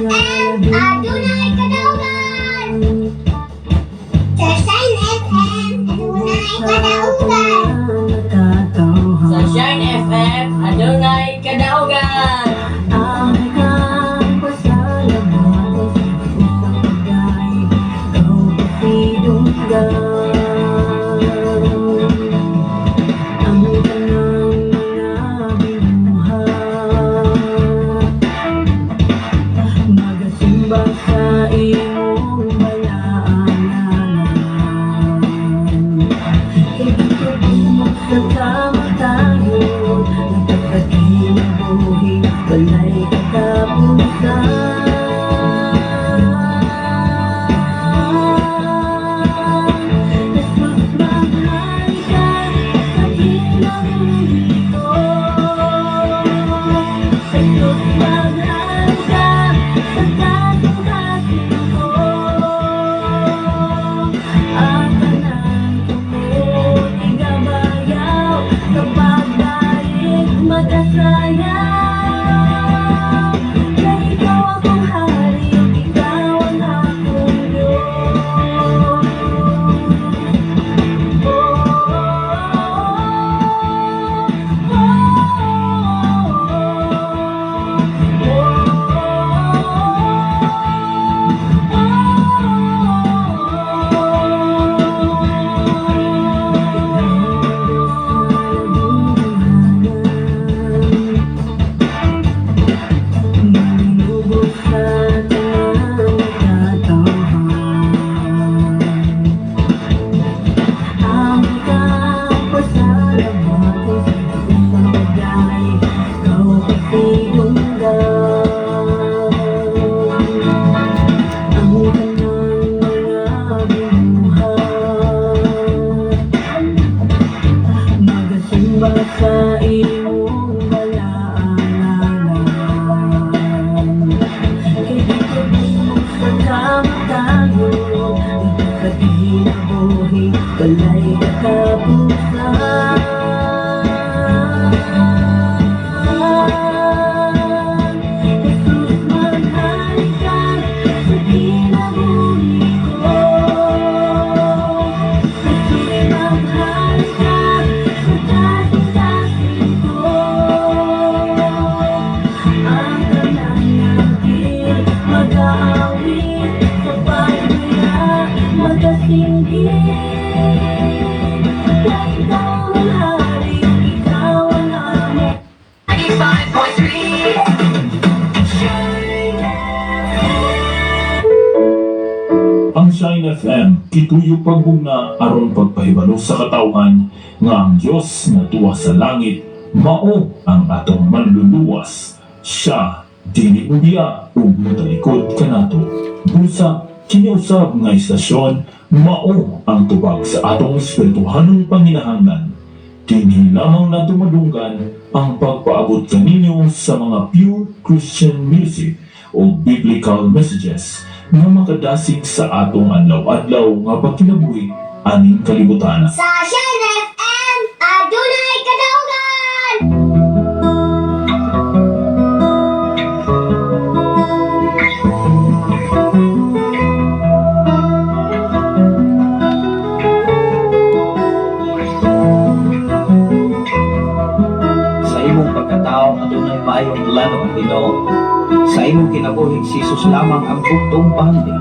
FM, adunay kadaugan. Sa Shine FM, adunay kadaugan. Sa Shine FM, adunay kadaugan. Ang Shine FM, kituyo pagbunga aron pagpahibalo sa katawhan nga ang Diyos na tuwa sa langit, mao ang atong manluluwas. Siya, dili ubiya, ug mutalikod kanato. Busa, kiniusab nga istasyon, mao ang tubag sa atong espirituhanong panginahanglan. Dinhi lamang nato madunggan ang pagpaabot kaninyo sa mga pure Christian music o biblical messages nga makadasig sa atong adlaw-adlaw nga pagkinabuhi aning kalibutan. Sa Shine FM, adunay kadaugan. Sa imong pagkatao adunay maayong plano ang Ginoo. Sa imong kinabuhi si Jesus lamang ang bugtong pahambing.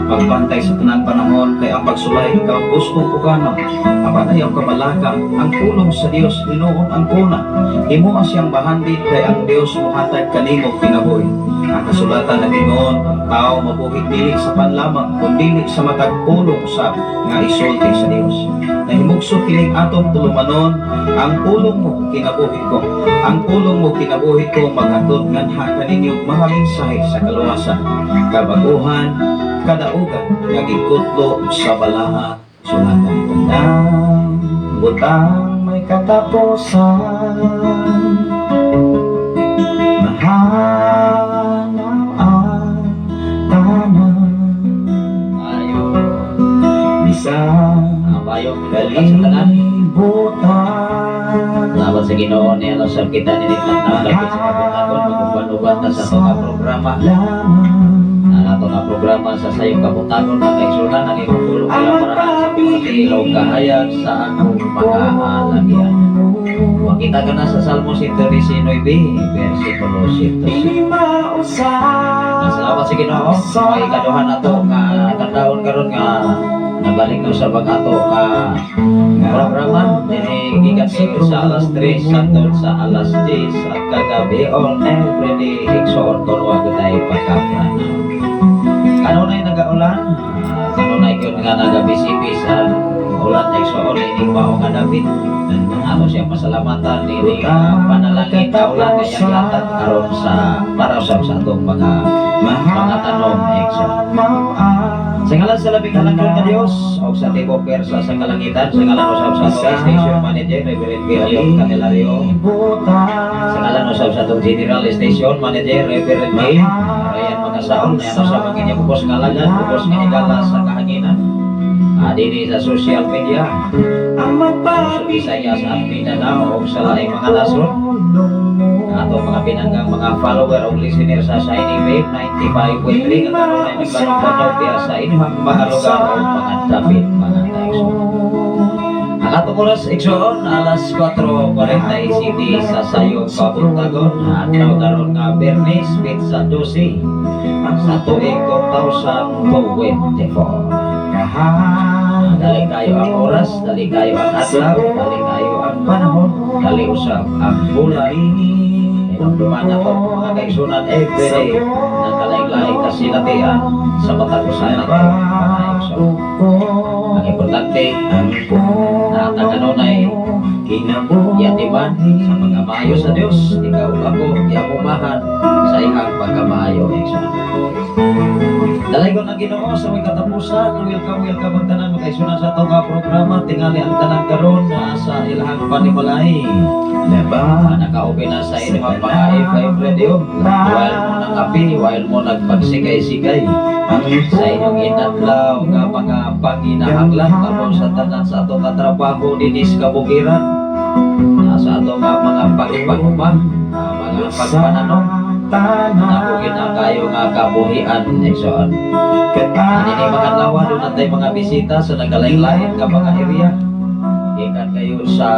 Pagbantay sa tanan panahon kay ang pagsulay ikaw gusto ko kana. Apan ayaw kamalaka ang pulong sa Dios hinuon ang kuna. Imo ang siyang bahandi kay ang Dios mohatag kanimo kinabuhi. Ang kasulatan na Ginoo ang tao mabuhi dili sa panlamang kundi sa matag pulong usab nga isulti sa Dios. Nahimugso kining atong tulumanon ang pulong mo kinabuhi ko. Ang pulong mo kinabuhi ko maghatod nganha kaninyo mga mensahe sa kaluwasan, kabaguhan, kadaugan, nga gikutlo sa balaha, sulatan tandang, butang may katapusan. Mahanaw ang tanan. Bisang kalibutan. Salamat sa Ginoo niya sa kita ni Ditang Nalapit sa kabuhaton, magkuban-uban ta sa mga programa. ato nga programa sa sayong kabutagon na kaigsunan ang imong tulong kalaparan sa pagkatilaw kahayag sa akong mga alagyan. Makita ka na sa Salmo 119, versikulo 105. Salamat sa Ginoo, mga ikaduhan na to nga katawon karon nga nabalik na sa bag-ato ka programa gikan sa alas 3 hangtod sa alas 10 at kagabi on everyday igsoon kon wa tayo pagkapran. Kanunay nagaulan, kanunay gyud nga nagabisipis ang ulan igsoon ini mao nga David. Ato siya pasalamatan diri panalangin ka ulan nga yatag karon sa para sa atong mga tanom igsoon. Sa ngalan sa labing halangdon nga Dios o sa tibo persa sa kalangitan, sa ngalan usab sa atong station manager Reverend Gilio Candelario, sa ngalan usab sa atong general station manager Reverend May Ryan Magasaon, na sa mga inyong bukos nga lagan, bukos nga higala sa kahanginan. Dini sa social media, sa Bisaya, sa Mindanao o sa laing mga nasod, ato mga pinanggang mga follower o listener sa Shining Wave 95.3 nga karon ay nagbanong-banong diya sa inyong mga lugar o mga dapit mga taigsoon. Ang atong oras igsoon alas 4:40 sa sayong kabuntagon adlaw karon nga Bernes sa 12 sa tuig 2024. Dali kayo ang oras, dali kayo ang adlaw, dali kayo ang panahon, dali usap ang bulan. Inumduman ako mga kaigsunan everyday na kalaing-laing kasilatian sa patagusan nato mga kaigsunan. Ang importante na taganunay yatiman sa mga maayo sa Dios, ikaw ako iapumahan sa ihang pagkamaayo kaigsunan. Dalay ko na Ginoo sa may katapusan. Welcome ang tanan makaisunan sa itong programa. Tingali ang tanan karon na sa ilahang panimalay. Naka-open na sa inyong mga FM radio. While mo nang-api, while mo nagpagsigay-sigay. Sa inyong inadlaw nga mga panginahanglan tapos sa tanan sa itong katrabaho dinis kabukiran. Sa itong mga pagpagumang, mga pagpananong. Napugin na kayo nga kabuhian igsoon. Ini mga lawa doon natay mga bisita sa nagalain-lain nga mga area. Ikan kayo sa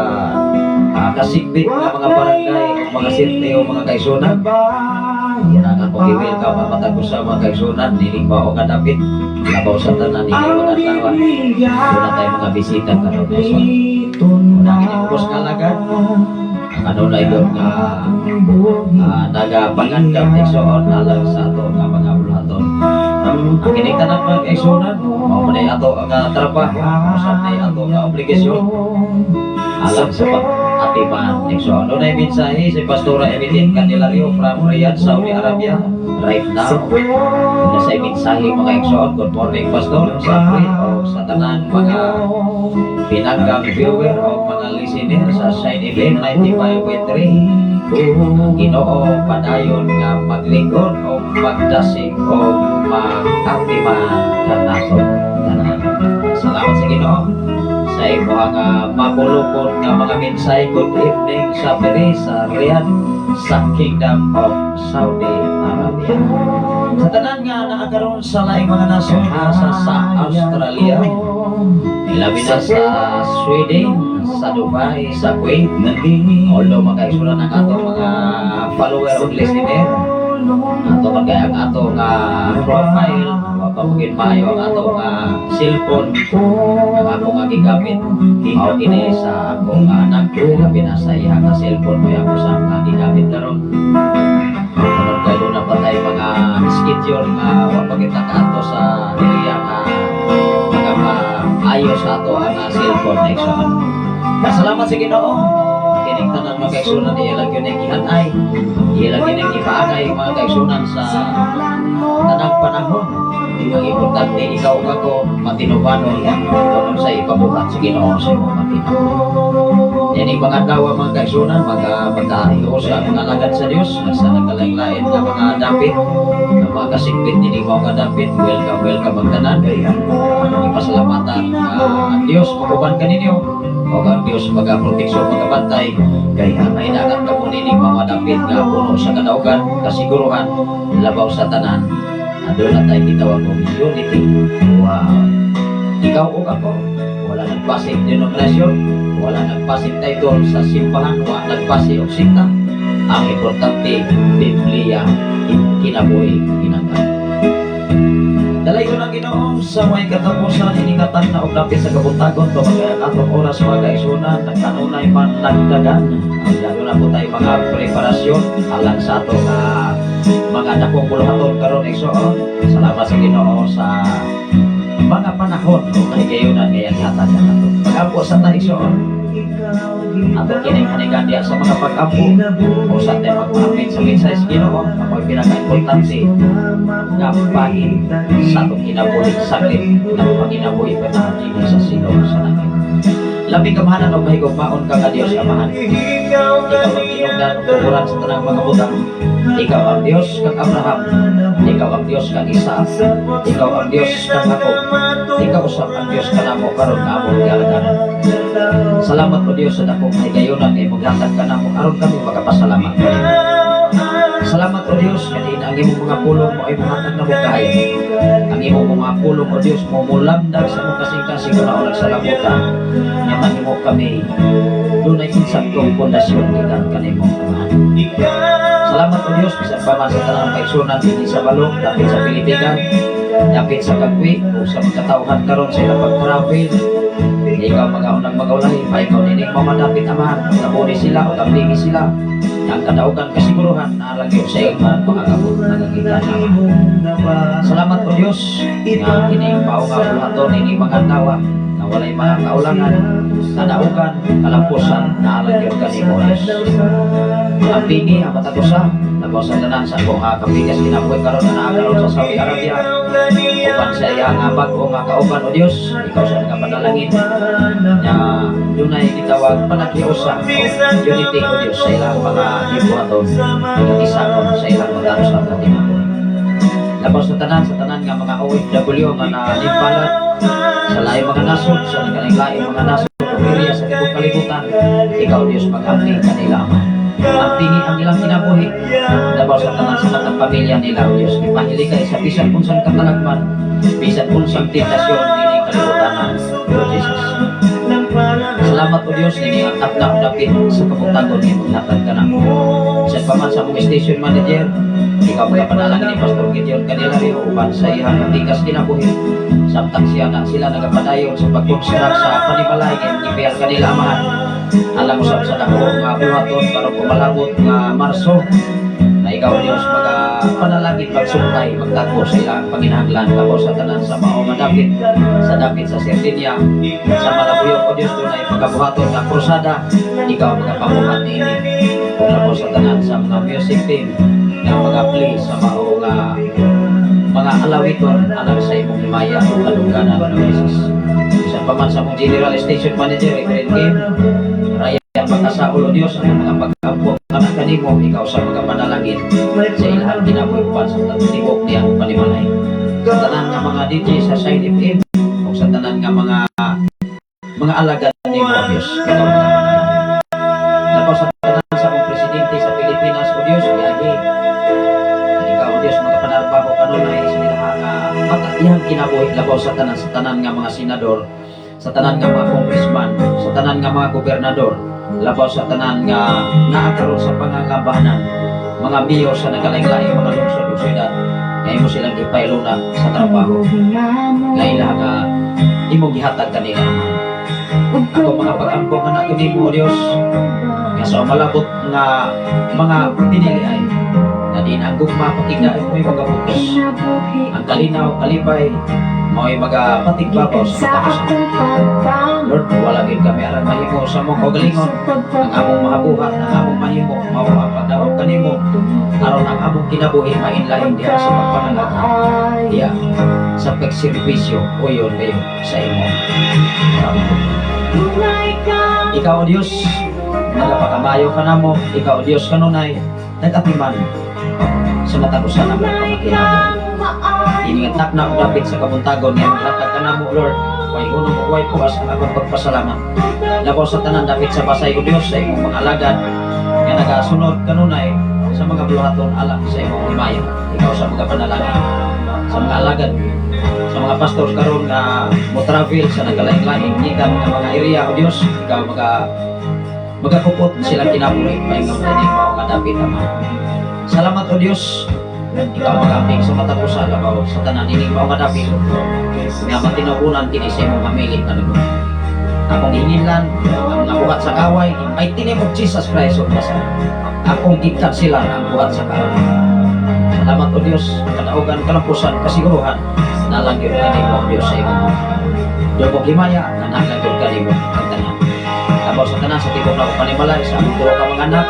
kasigbit nga mga barangay o mga sirte o mga kaigsunan. Yan ang akong i-welcome ang matagos sa mga kaigsunan. Niling ba o kadapit labaw sa tanan nila mga lawa. Doon natay mga bisita karon igsoon. Unang inibos nga lagad. Ano na ito nga nagapagandam igsoon alang sa ato nga mga bulaton. Ang kiniktanan mga kaigsunan, mao man ato nga trabaho, usa na ato nga obligasyon alang sa pag-atiman igsoon. Doon ay mensahe si Pastora Evelyn Candelario from Riyadh, Saudi Arabia right now. Doon sa mensahe mga igsoon. Good morning Pastor, sa free o sa tanan mga pinanggang viewer o mga listener sa Shine FM 95.3. Ginoo padayon nga maglingkod o magdasig o mag-atiman kanato tanan. Salamat sa Ginoo sa imo nga mapulupon nga mga mensahe. Good evening sa Riyadh sa Kingdom of Saudi Arabia. Sa tanan nga nakakaroon sa laing mga nasod sa Australia, ilabi na sa Sweden, sa Dubai, sa Kuwait. Although makaisulan ang ato mga follower o listener, ato magayang ato nga profile, pamugin maayo ang ato nga cellphone, ang ako nga gigamit. Mao kini sa ako nga anak, ilabi na sa iya nga cellphone mo ako sa nga gigamit karon. Karon kayo na patay mga schedule nga wapagita ka ato sa area nga ayos sa ato ang cellphone na igsoon. Salamat sa Ginoo. Kining tanan mga kaigsunan ilang yun ang gihanay. Ilang yun ang gipaagay mga kaigsunan sa tanang panahon. Ang importante ikaw ako matinubanon kung sa ipabuhat sa Ginoo sa imong matinubanon. Yan ang mga dawa mga kaigsunan, magkaiyo sa mga alagad sa Dios, sa nagkalain-lain nga mga dapit, nga mga kasigpit din mga dapit. Welcome ang tanan. Ipasalamatan ang Dios makuban kaninyo. O ang Diyos magaproteksyon, magabantay kaya may dagat ka po nini mga dapit nga puno sa kadaugan, kasiguruhan, labaw sa tanan Aduna tayo gitawag og unity. Wow. Ikaw o ako, wala nagpasig denominasyon, wala nagpasig title sa simbahan, wala nagpasig og sikta. Ang importante, Biblia, kinabuhi, kinanglan. Dalay ko ng Ginoo sa may katapusan inikatan na og lapit sa kabuntagon to kaya atong oras mga kaisunan nagkanunay man nagdagan ang lalo na po tayo mga preparasyon alang sa ato mga dakong buluhaton karon igsoon. Salamat sa Ginoo sa mga panahon o kahigayunan kaya hatag na nato. Pag-ampo sa tayo igsoon ato kining hanigan diya sa mga pag-ampo o sa tayo magpapit sa mensahe sa Ginoo ang pinaka-importante nga pahin sa atong kinabuhi saglit ng panginabuhi pa natin sa sino sa langit. Labing kamahanan o mahigugmaon ka nga Diyos Amahan. Ikaw ang tinugdan o tukuran sa tanang mga butang. Ikaw ang Diyos kang Abraham. Ikaw ang Diyos kang Isaac. Ikaw ang Diyos kang Jacob. Ikaw usap ang Diyos ka namo karon nga among gialaganan. Salamat po Diyos sa dakong mahigayunan kay maghatag ka namo aron kami magapasalamat kanimo. Salamat o Diyos kanina ang imong mga pulong mo ay muhatag na mo kahit. Ang imong mga pulong o Diyos mo mulamdag sa mong kasing-kasing kung naon nagsalamutan. Nga mo kami doon ay insaktong pundasyon gikan kanimo Amahan. Salamat o Diyos bisan pa man sa tanang kaigsunan dinhi sa balong dapit sa Pilipigan, dapit sa Kagwi o sa mga katawhan karon sa ilang pag-travel. Ikaw mga unang mag-ulahi pa ikaw nining mamadapit Amahan. Nabuni sila o tabligi sila. Ang kadaugan kasiguruhan na lagi sa imong mga kabut nagagitan Amahan. Salamat o Diyos nga kining mao nga bulaton ini mga tawa na walay mga kaulangan, kadaugan, kalampusan na alagyo kanimo Diyos. Ang pini ang matagusa nabaw sa tanan sa buha kapigas kinabuhi karon na naakaroon sa Saudi Arabia. Uban sa iya nga bag-o nga kauban o Diyos, ikaw sa nga panalangin na dunay gitawag panakiusa o unity o Diyos sa ilang mga ibuhaton nag-isakon sa ilang mga usa ka tinabuhi. Labaw sa tanan nga mga OFW nga nalimpalan sa laing mga nasod, sa nagkalaing mga nasod o area sa tibok kalibutan, ikaw Diyos pag-abdi kanila Amahan. Ang pingi ang ilang kinabuhi, labaw sa tanan sa matang pamilya nila o Diyos, ipahili kayo sa bisan unsang katalagman, bisan unsang tentasyon ining kalibutanan o Jesus. Salamat o Diyos nini ang tapna o dapit sa kabuntagon ni maghatag ka na. Bisan pa man sa mong station manager, ikaw magapanalangin ni Pastor Gideon Candelario uban sa ihang matigas kinabuhi. Samtang siya na sila nagapadayon sa pag-construct sa panimalay ipiyal kanila Amahan. Alam mo sa dako nga buhaton para pumalabot nga Marso na ikaw Diyos panalangin magsumpay magtago sa ilang panginahanglan tapos sa tanan sa mao madapit sa dapit sa Sardinia sa Malabuyog o Diyos doon ay pagkabuhaton nga krusada ikaw magapamuhat niini tapos sa tanan sa mga music team nga mga play sa mao nga mga alawiton alang sa imong himaya o kalungganan ng Jesus. Isa pa man sa mong General Station Manager Reverend Kim Raya pagkasaulo Diyos ang mga pag-ampo anak kanimo ikaw sa mga panalangin sa ilang kinabuhi upan sa tibok niya panimalay sa tanan nga mga DJ sa Side FM o sa tanan nga mga alagad nimo Diyos ikaw mga panalangin. Tapos sa tanan sa mong presidente sa Pilipinas o Diyos yagi ikaw Diyos magapanarbaho kanunay sa ilang matayang kinabuhi labaw sa tanan nga mga senador, sa tanan nga mga congressman, sa tanan nga mga gobernador, labaw sa tanan nga naakaroon sa panganglabanan, mga mayor sa nagkalaing-laing mga lungsod o syudad, ngayon mo silang ipailuna sa trabaho. Ngayon lang imong gihatag kanila Amahan. Ako mga pag-ambong nga nakinig mo Diyos, nga sa malabot nga mga pinili ay na din ang gugma patigdain mo'y mga butos. Ang kalinaw, kalibay, mo'y mga patigbabaw sa katapusan. Lord, wala gid kami aran mahimo sa mong kagalingon. Ang among mahabuhat, ang among mahimo, mao ang pagdawat kanimo. Aron ang among kinabuhi mainlain diha sa pagpanalangin. Diya sa pagserbisyo o yun kayo sa imo. Ikaw o Diyos, nagapakamayo ka na mo. Ikaw o Diyos kanunay, nag-atiman sa matagusan ang mga kinabuhi. Iningatak na ang dapit sa kabuntagon nga maghatag ka na mo Lord. Way unong way puas ang akong pagpasalamat. Labaw sa tanan dapit sa basay o Diyos sa imong mga alagad nga nagasunod kanunay sa mga buluhaton alam sa imong himaya. Ikaw sa mga panalangin. sa mga alagad, sa mga pastors karon nga mo travel sa nagalain-lain gikan nga mga area o Dios, ikaw magakupot silang kinabuhi paingon kini mao nga David ama. Salamat o Dios, ikaw mag-aping sa matapusan labaw sa tanan ini mao nga David nga matinabunan kini sa imong pamilya kanugon. Akong hinginlan ang mga buhat sa kaway in mighty name of Jesus Christ of Nazareth. Akong gikat sila ang buhat sa kaway. Salamat o Dios, kadaugan, kalampusan, kasiguruhan, nalangyo ka ni mo Dios sa imong dugog himaya, nanalangyo ka ni mo ang tanan. Labaw sa tanan sa tibok na panimalay sa among tulo ka mga anak,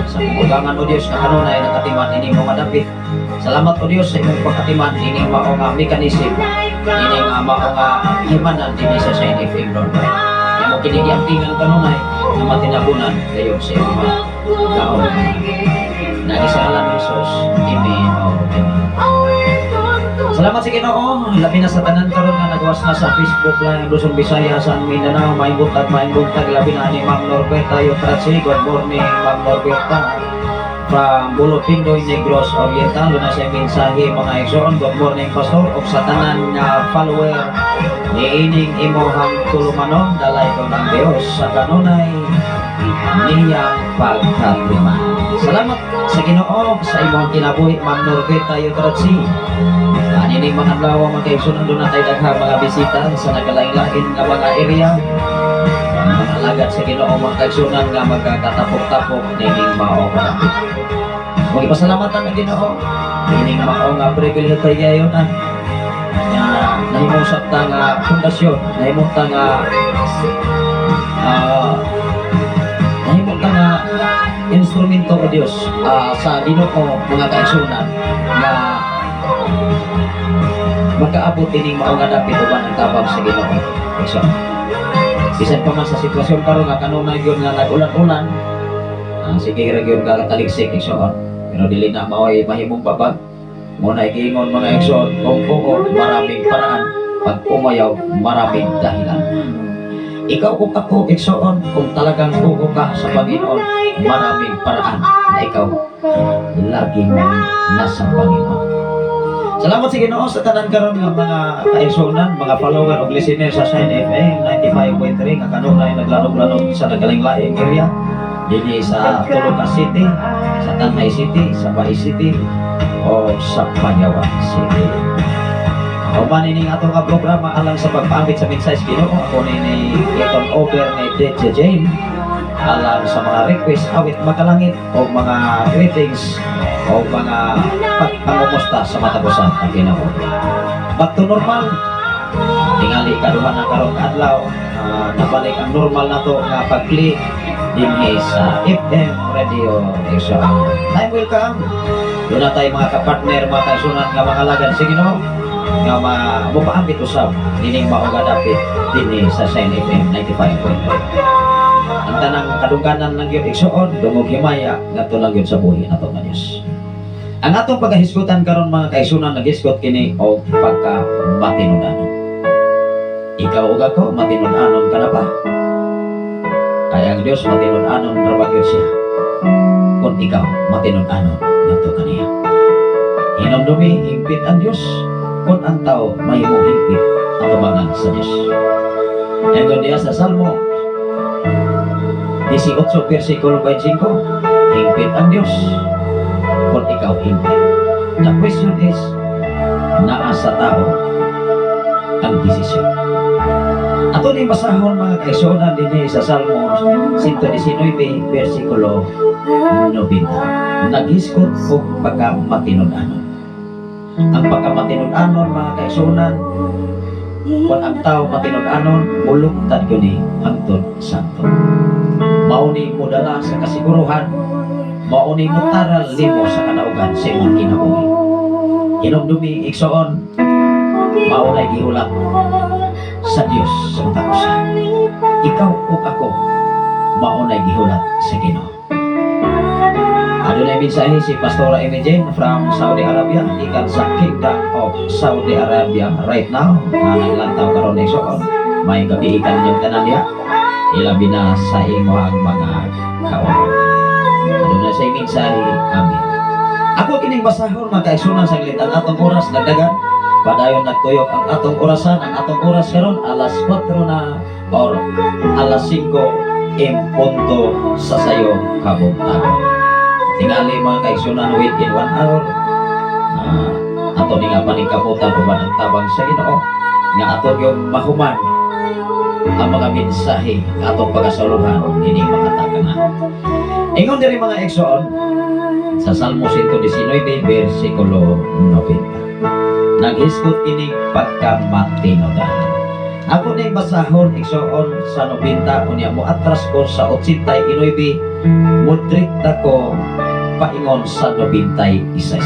sa pugangan o Dios na kanunay nakatiman ini mo nga David. Salamat o Dios sa imong pagkatiman ini mao nga mekanism, ini nga mao nga himanan dinhi sa Saint FM Lord. Imo kinigiangtingan kanunay na matinabunan kayo sa imong kaon. Nagisalan ni Jesus. Amen. Salamat sa Ginoo. Labi na sa tanan karon nga nagawas na sa Facebook Live Luzon, Visayas, San Mindanao, maayong buntag, labi na ni Ma'am Norberta Yotratsi. Good morning, Ma'am Norberta. From Bulo Pindoy, Negros Oriental, doon na siya mensahe mga igsoon. Good morning, Pastor. O sa tanan nga follower ni ining imohang tulumanon, dalay ko ng Diyos sa kanunay niyang pagkatiman. Salamat sa Ginoo sa imong kinabuhi, Ma'am Norberta Yotratsi. Anining mga adlaw mga igsoon, doon na tayo daghang mga bisita sa nagalain-lain nga mga area. Mga alagad sa Ginoo mga kaigsunan nga magkakatapok-tapok nining mao nga. Kung ipasalamatan ang Ginoo, nining mao nga pribilehyo tayo na nahimong sabta nga pundasyon, nahimong ta nga instrumento o Dios sa Ginoo mga kaigsunan nga makaabot ining mao nga dapit uban ang tabang sa Ginoo. So, bisan pa man sa sitwasyon karon nga kanunay gyud nga nag-ulan-ulan, sige ra gyud ka taligsik igsoon, pero dili na maoy mahimong babag. Muna igingon mga igsoon, kung oo maraming paraan, pag umayaw maraming dahilan. Ikaw o ako igsoon, kung talagang oo ka sa Panginoon, maraming paraan na ikaw laging nasa Panginoon. Salamat sa Ginoo sa tanan karon nga mga kaigsunan, mga follower ug listener sa Saint FM 95.3 nga kanunay naglanog-lanog sa nagaling-laing area dinhi sa Tologa City, sa Tanay City, sa Bay City o sa Panyawan City. Ako man ini ato nga programa alang sa pagpaambit sa mensahe sa Ginoo. Ako ni iton over ni DJ Jane alang sa mga request awit makalangit o mga greetings o mga pagpangumusta sa matapusan ang Ginoo. Back to normal, tingali kaduha na karong adlaw, nabalik ang normal na to nga pag-play dinhi sa FM Radio Asia. Time will come. Doon na tayo mga kapartner, mga kaisunan nga mga lagan sa Ginoo nga mapaambit usab dining mao nga dapit dinhi sa Saint FM 95.3. Ang tanang kadungkanan ng gyud igsoon, dungog himaya ngadto lang gyud sa buhi nato nga Dios. Ang atong pagkahisgutan karon mga kaisunan naghisgot kini og pagka matinud-anon. Ikaw ug ako matinud-anon ka na ba? Kaya ang Dios matinud-anon ra ba gyud siya? Kung ikaw matinud-anon ngadto kaniya. Hinumdumi hingpit ang Dios, kung ang tao mahimong hingpit ang tubangan sa Dios. Ingon diya sa Salmo 18 versikulo 25, hingpit ang Dios kung ikaw hingpit. The question is, naa sa tao ang desisyon. Ato ni masahon mga kaisunan dinhi sa Salmo 119 versikulo 90. Naghisgot og pagkamatinud-anon. Ang pagkamatinud-anon mga kaisunan, kung ang tao matinud-anon, mulungtad yun hangtod santo. Mauni mo dala sa kasiguruhan, mauni mo taral limo sa kanaugan sa imong kinabuhi. Hinumdumi igsoon, maunay gihulat sa Dios sa katapusan. Ikaw o ako, maunay gihulat sa Ginoo. Adunay mensahe si Pastora Emijen from Saudi Arabia, ikan sa Kingdom of Saudi Arabia right now. Naglantaw karon igsoon, may gabi ikan yung tanan niya. Ilabi na sa imo ang mga kawan. Adunay sa mensahe, amen. Ako kining basahon magkaigsunan sa gilit ang atong oras dagdagan. Padayon nagtuyok ang atong orasan, ang atong oras karon alas 4 na or alas 5 in punto sa sayo kabuntagon. Tingali mga kaigsunan within 1 hour. Ato ni nga paningkabutan o ang tabang sa Ginoo nga ato yung mahuman ang mga mensahe nga atong pagasaluhan ini makatakan na. Ingon diri mga igsoon sa Salmo 119 versikulo 90. Naghisgot kini pagkamatinodan. Ako ning basahon igsoon sa 90 unya mo atras ko sa 89 mudrikta ko paingon sa 96.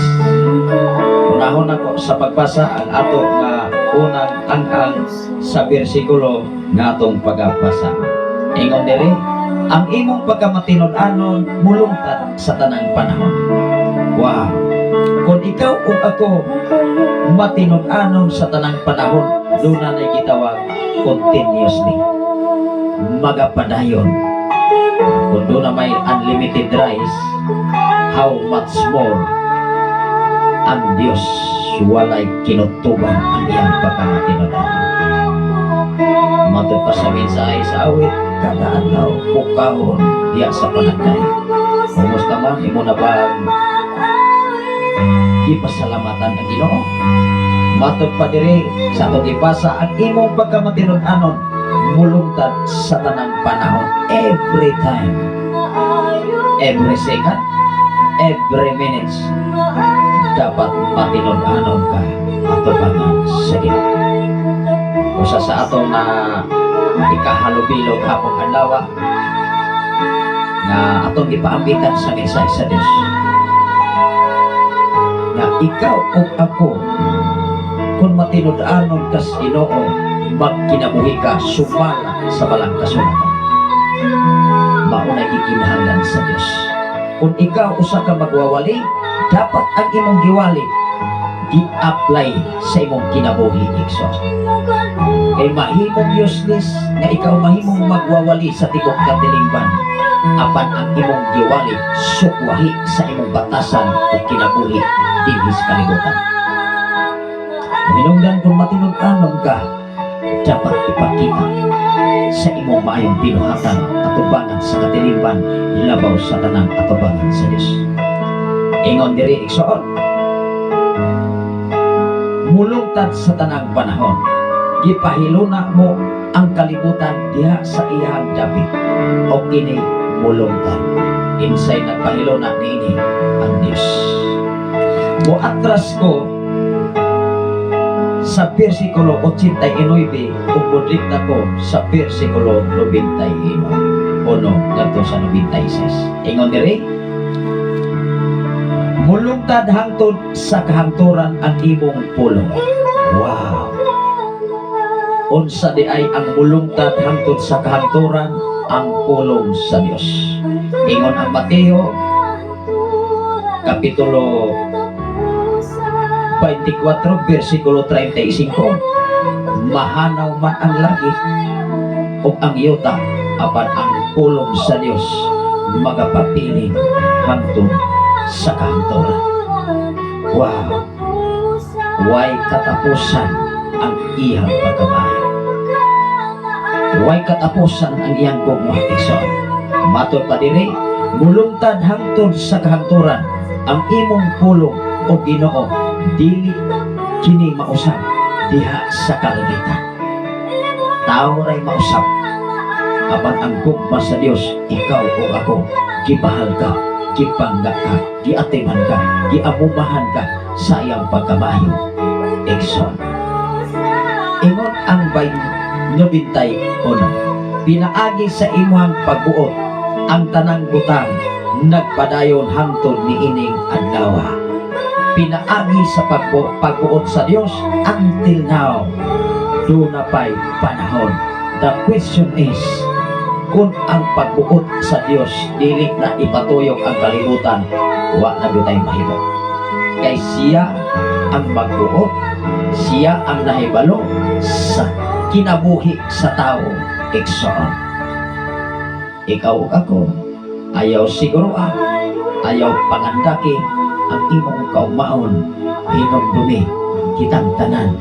Unahon ako sa pagbasa ang ato nga unang angkang sa bersikulo nga atong pagbasa. Ingon diri, ang imong pagkamatinud-anon mulungtad sa tanang panahon. Wow! Kung ikaw o ako matinud-anon sa tanang panahon, doon na gitawag continuously. Magapadayon. Kung doon na may unlimited rice, how much more ang Diyos walay kinutuban ang iyang pagkamatinud-anon. Matod pa sa mensahe sa awit, kada adlaw bukahon diya sa panagday. Kumusta man imo na ba ipasalamatan ang Ginoo? Matod pa diri sa atong ipasa ang imong pagkamatinud-anon mulungtad sa tanang panahon, every time, every second, every minutes dapat matinud-anon ka atubangan sa Ginoo. Usa sa ato na ikahalubilo hapong adlaw na atong ipaambitan sa mensahe sa Dios na ikaw o ako kung matinud-anon ka sa Ginoo magkinabuhi ka sumala sa balang kasulatan maunay ikinahanglan sa Dios. Kung ikaw usa ka magwawali dapat ang imong giwali gi-apply sa imong kinabuhi igso. Kay mahimong useless nga ikaw mahimong magwawali sa tibok katilingban apan ang imong giwali sukwahi sa imong batasan o kinabuhi dinhi sa kalibutan. Minungdan kung matinud-anon ka dapat ipakita sa imong maayong binuhatan atubangan sa katilingban labaw sa tanang atubangan sa Dios. Ingon diri igsoon mulungtad sa tanang panahon gipahiluna mo ang kalibutan diha sa iyang dapit o kini mulungtad insay nagpahiluna niini ang Dios. Muatras ko sa bersikulo 89 ug mudrikta ko sa bersikulo 91 ngadto sa 96. Ingon diri mulungtad hangtod sa kahangturan ang imong pulong. Wow! Unsa di ay ang mulungtad hangtod sa kahangturan ang pulong sa Dios. Ingon ang Mateo kapitulo 24 versikulo 35. Mahanaw man ang langit ug ang yuta apan ang pulong sa Dios magapapiling hangtod sa kahangturan. Wow! Way katapusan ang iyang pagkamay. Way katapusan ang iyang gugmatikson. Matod pa diri, mulungtad hangtod sa kahangturan ang imong pulong o Ginoo dili kini mausap diha sa kalangitan. Tao ray mausap apan ang gugma sa Dios ikaw o ako gibahal ka, gipangga ka, giatiman ka, giamumahan ka sa iyang pagkamayo. Exxon. Ingon ang 91, pinaagi sa imong pagbuot ang tanang butang nagpadayon hangtod niining adlaw. Pinaagi sa pagbuot sa Dios until now. Doon na pa'y panahon. The question is, kung ang pagbuot sa Dios dili na ipatuyok ang kalibutan, wa na doon tayong mahimo. Kay siya ang magbuot, siya ang nahibalo sa kinabuhi sa tao. Iksoon. Ikaw o ako, ayaw siguro ayaw pangandaki, ang imong kaugmaon hinom dumi kitang tanan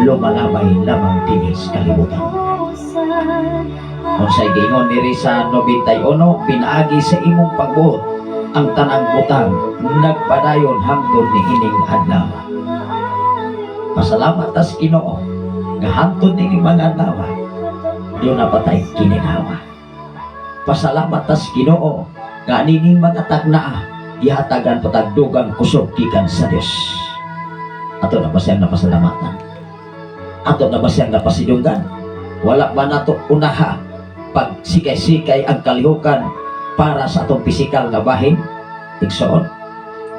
lumalabay lamang dinis kalibutan. Unsay giingon diri sa 91, pinaagi sa imong pagbuot ang tanang butang nagpadayon hangtod ni ining adlaw. Pasalamat tas Ginoo nga hangtod ni mga adlaw diyo na patay kininawa. Pasalamat tas Ginoo nga nining mga tagnaa gihatagan patagdugang kusog gikan sa Dios. Ato na ba siyang napasalamatan? Ato na ba siyang napasidunggan? Wala ba nato unaha pag sikay-sikay ang kalihukan para sa atong pisikal na bahin? Igsoon,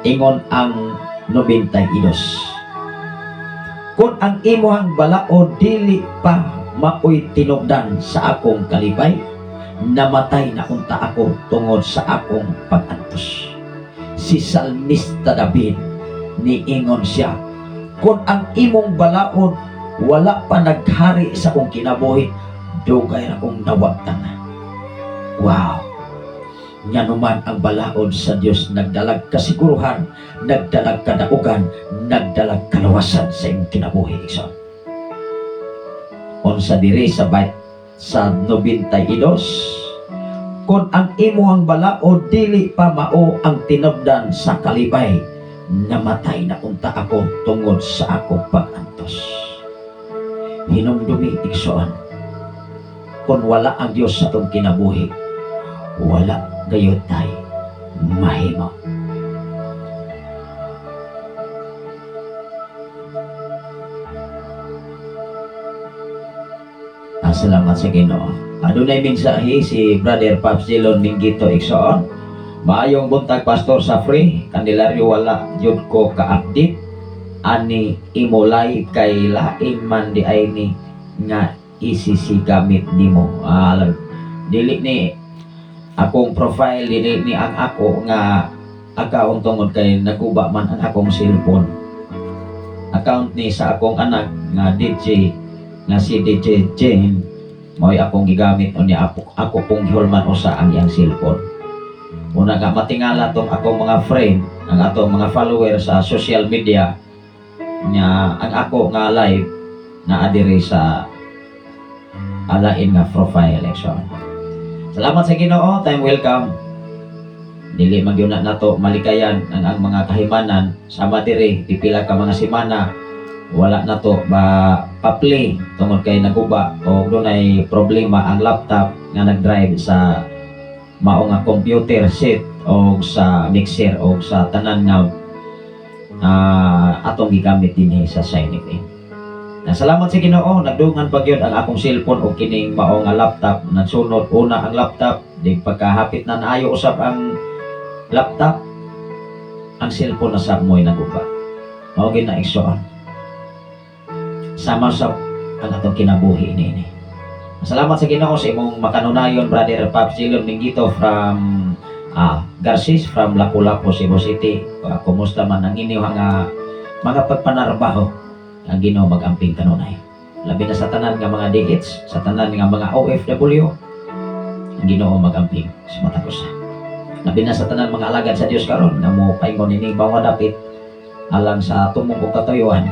ingon ang 92. Kung ang imuhang balao dili pa maoy tinugdan sa akong kalipay, namatay na unta ako tungod sa akong pag-antos. Si Salmista David niingon siya, kung ang imong balaod wala pa naghari sa akong kinabuhi, dugay na akong nawagtan. Wow! Nga naman ang balaod sa Dios nagdalag kasiguruhan, nagdalag kadaugan, nagdalag kalawasan sa imong kinabuhi. Unsa diri sa bait sa 92, kung ang imuhang balaod dili pa mao ang tinubdan sa kalibay, namatay na unta ako tungod sa akong pag-antos. Hinumdumi igsoon, kung wala ang Dios sa atong kinabuhi, wala gayud tay mahimo. Salamat sa Ginoo. Adunay mensahe si Brother Pops Jelon Minggito igsoon. Maayong buntag pastor sa free Candelario, wala jud ko ka-update ani imolay kay lain man di ay ni nga isisigamit nimo. Dili ni akong profile, dili ni ang ako nga account tungod kay naguba man ang akong cellphone. Account ni sa akong anak nga DJ nga si DJ Jane, mo'y akong gigamit o niya ako pong gihulman usa ang iyang cellphone. Una nga matingala tong akong mga friend, ang atong mga followers sa social media nya ang ako nga live na adiri sa alain nga profile election. Salamat sa Ginoo, time welcome. Dili magyuna nato malikayan ang mga kahimanan sama diri pipila ka mga semana wala na to ba pa-play tungod kay naguba o dunay problema ang laptop nga nag-drive sa mao nga computer set o sa mixer o sa tanan nga atong gigamit dinhi sa Signic. Salamat sa Ginoo, nagdungan pa gyud ang akong cellphone o kining mao nga laptop. Nagsunod una ang laptop, di pagkahapit na naayo usab ang laptop, ang cellphone na sab mo'y naguba. Mao gid na igsoon. Sama sa ang atong kinabuhi ini. Salamat sa Ginoo sa imong makanunayon, Brother Pops Jelon Minggito from Garces, from Lapu-Lapu, Cebu City. Kumusta man ang inyong mga pagpanarbaho, ang Ginoo mag-amping kanunay. Labi na sa tanan nga mga DH, sa tanan nga mga OFW, ang Ginoo mag-amping sa matakusa. Labi na sa tanan mga alagad sa Dios karon nga mo paingon ini bawa dapit alang sa tumong ug katuyuan,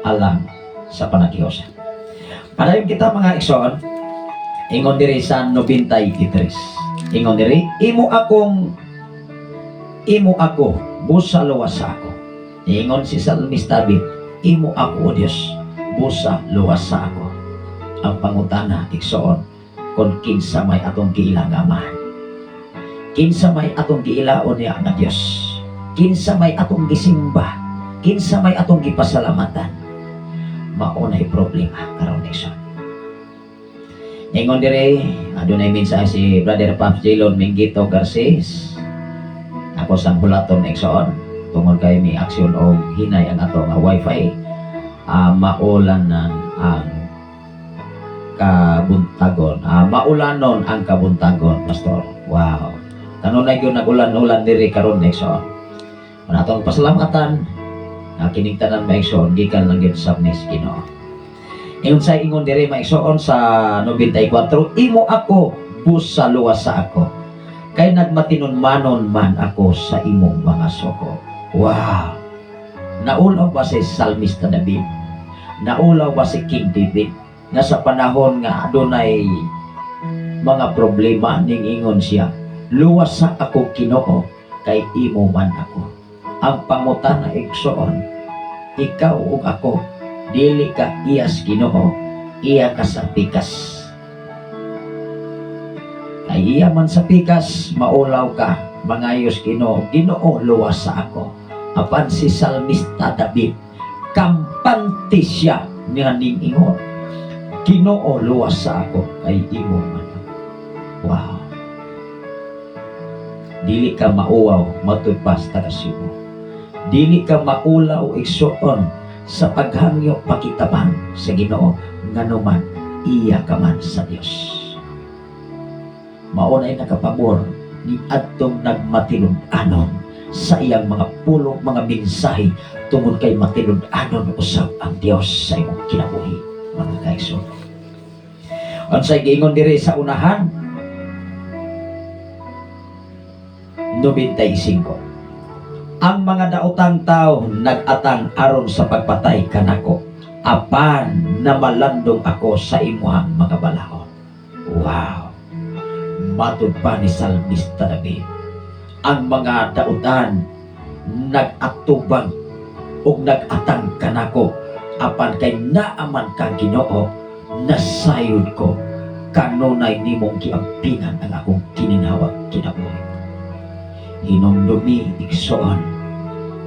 alang sa panakihosa. Padayon kita mga igsoon, ingon diri sa 93. Ingon diri, imo ako busa luwas ako. Ingon si Salmista David, imo ako o Dios busa luwas ako. Ang pangutana igsoon, kung kinsa may atong giilangamahan, kinsa may atong giilaon niya nga Dios, kinsa may atong gisimba, kinsa may atong gipasalamatan, maunay problema karon igsoon. Ingon dire, adunay mensahe si Brother Pops Jelon Minggito Garces. Ako sang hulaton igsoon tungod kay may aksyon o hinay ang ato nga wifi. Maulanan ang kabuntagon. Maulanon ang kabuntagon, pastor. Wow. Kanunay gyud nagulan-ulan diri karon igsoon. Atong pasalamatan kining tanan maigsoon gikan lang gyud sa Ginoo. Ingon sa ingon diri maigsoon sa 94, imo ako busa luwas sa ako, kay nagmatinunmanon man ako sa imong mga suko. Wow! Naulaw ba si Salmista David? Naulaw ba si King David? Na sa panahon nga adunay mga problema ning ingon siya, luwas sa ako Ginoo kay imo man ako. Ang pangutana igsoon, ikaw ug ako dili ka iyas Ginoo, iya ka sa pikas. Ay iya man sa pikas, maulaw ka, mangayos Ginoo, Ginoo luwas sa ako. Apan si Salmista David, kampante siya nga ning ingon, Ginoo luwas sa ako kay imo man. Wow. Dili ka mauwaw matubas taga-Subo. Dili ka maulaw igsuon sa paghangyo pakitaban sa Ginoo nganuman iya ka man sa Dios. Maunay nakapabor ni adtong nagmatinud-anon sa iyang mga pulong mga mensahe tungod kay matinud-anon usab ang Dios sa imong kinabuhi, mga kaigsoon. Unsay giingon diri sa unahan 95. Ang mga daotang tao nag-atang aron sa pagpatay kanako, apan na malandong ako sa imuhang mga balahon. Wow! Matud pa ni Salmista David, ang mga daotan nag-atubang o nag-atang kanako, apan kay naaman ka Ginoo, nasayod ko, kanunay nimong giampingan ang akong kininawag kinabuhi. Hinumdumi igsoon,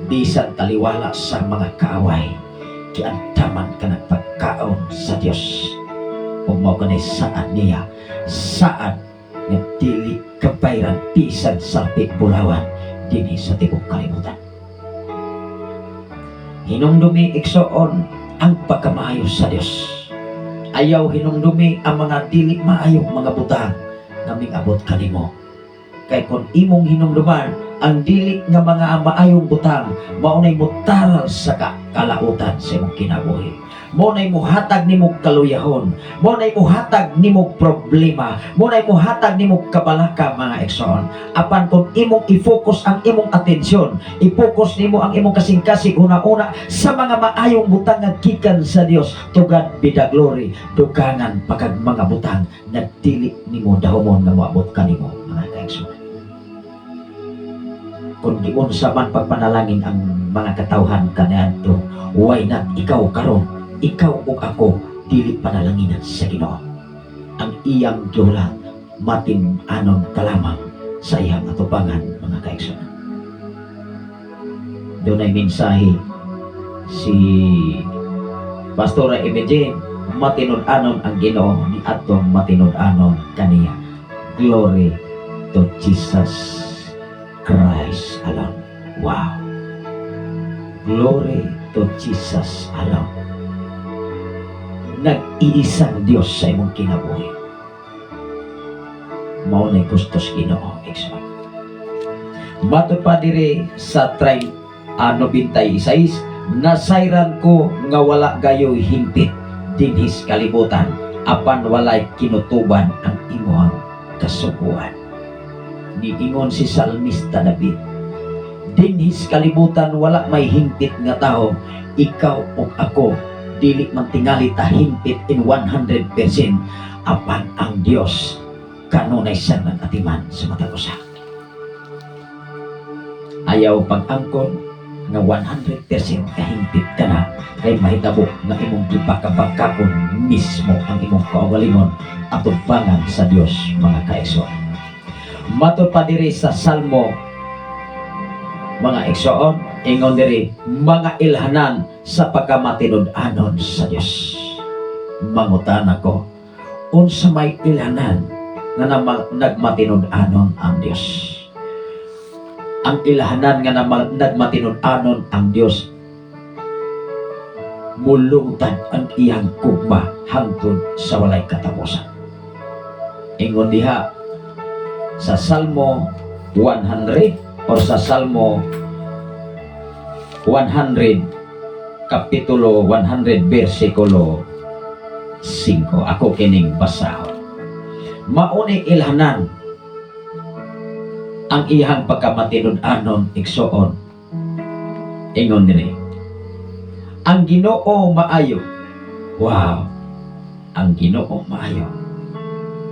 bisan taliwala sa mga kaaway, kiantaman ka ng pagkaon sa Dios. Kung mo kanay saan niya, saan nga dili kabayran bisan sa bulawan dinhi sa tibok kalibutan. Hinumdumi igsoon ang pagkamaayo sa Dios. Ayaw hinumdumi ang mga dili maayong mga butang nga mingabot kanimo. Kay kung imong hinumduman ang dili nga mga maayong butang, maunay mo taral sa kalautan sa imong kinabuhi. Maunay mo hatag nimo kaluyahon, maunay mo hatag nimo problema, maunay mo hatag nimo kabalaka, mga igsoon. Apan kung imong i-focus ang imong atensyon, i-focus nimo ang imong kasing-kasing una-una sa mga maayong butang nga gikan sa Dios, to God be the glory. Dugangan pagag mga butang na dili nimo dahomon nga moabot kanimo, mga kaigsoon. Kung giunsa man pagpanalangin ang mga katawhan kaniadto, why not ikaw karon, ikaw ug ako dili panalanginan sa Ginoo. Ang iyang giulat matin-anon kalamang sa iyang atubangan, mga kaigsoon. Dunay mensahe si Pastora Imagine, matinud-anon ang Ginoo ni atong matinud-anon kaniya. Glory to Jesus Christ alone. Wow! Glory to Jesus alone. Nag-iisang Diyos sa imong kinabuhi. Maunay gustos Ginoo, igsoon. Matod pa diri sa 96, nasayran ko nga wala gayoy himpit dinhis kalibutan, apan walay kinutuban ang imuhang kasubuan. Niingon si Salmista David, dinhis kalibutan wala may himpit nga tao, ikaw o ako dili man tingali ta himpit in 100%, apan ang Dios kanunay siya ng atiman sa matag usa. Ayaw pag-angkon nga 100% kahimpit ka na, kay mahitabo nga imong gipakabagkakon mismo ang imong kaugalingon at tubangan sa Dios, mga kaigsoon. Matod pa diri sa Salmo, mga igsoon, ingon diri, mga ilhanan sa pagkamatinud-anon sa Dios. Mangutan ako, unsa may ilhanan nga nagmatinud-anon ang Dios. Ang ilhanan nga nagmatinud-anon ang Dios, mulungtad ang iyang kugma hangtod sa walay katapusan. Ingon diha sa Salmo 100 o sa Salmo 100 kapitulo 100 versikulo 5. Ako kining basahon. Mauni ilhanan ang iyang pagkamatinud-anon igsoon Ingon diri. Ang Ginoo maayo. Wow. Ang Ginoo maayo.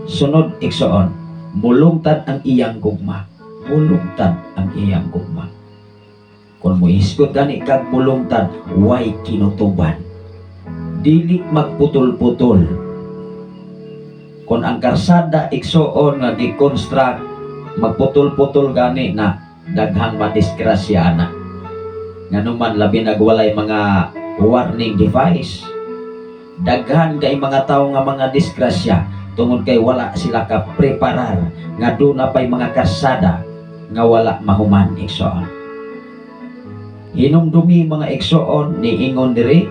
Sunod igsoon, mulungtad ang iyang gugma. Mulungtad ang iyang gugma. Kung mo isgot gani kag mulungtad, way kinutuban. Dili magputol-putol. Kung ang karsada igsoon nga gi-construct, magputol-putol gani na daghang madisgrasya na. Nganuman labi nagwalay mga warning device. Daghan kay mga tao nga mga disgrasya tungod kay wala sila ka preparar nga doon na pa'y mga karsada nga wala mahuman igsoon. Hinumdumi mga igsoon ni ingon diri,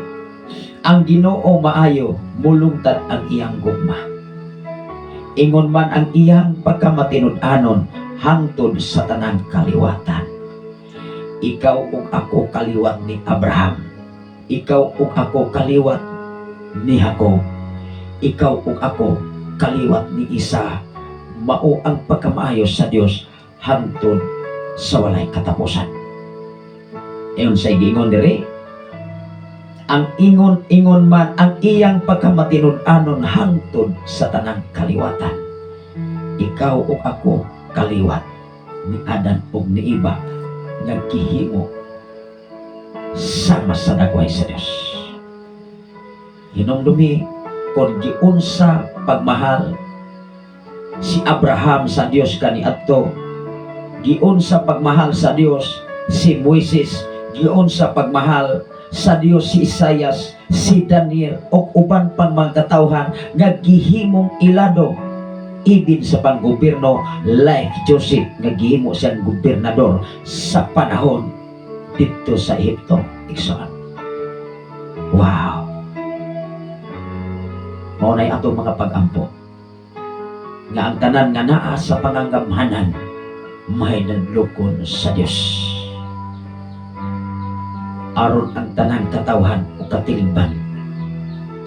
ang Ginoo maayo, mulungtad ang iyang gugma. Ingon man ang iyang pagkamatinud-anon hangtod sa tanang kaliwatan. Ikaw ug ako kaliwat ni Abraham. Ikaw ug ako kaliwat ni Jacob. Ikaw ug ako kaliwat ni Isa. Mao ang pagkamaayos sa Dios hangtod sa walay katapusan. Ayon sa gingon diri, ang ingon man ang iyang pagkamatinud-anon hangtod sa tanang kaliwatan. Ikaw ug ako kaliwat ni Adan ug ni Eva nagkihimo sama sa dagway sa Dios. Hinumdumi kung giunsa pagmahal si Abraham sa Dios kaniadto, giunsa pagmahal sa Dios si Moises, giunsa pagmahal sa Dios si Isaias, si Daniel o uban pang mga katawhan nga gihimong ilado ibin sa panggobyerno like Joseph nga gihimo siyang gobernador sa panahon dito sa Egypto. Igsoon. Wow. Mao nay ato mga pag-ampo nga ang tanan nga naa sa pangangamhanan may naglukon sa Dios. Aron ang tanang katawhan o katilingban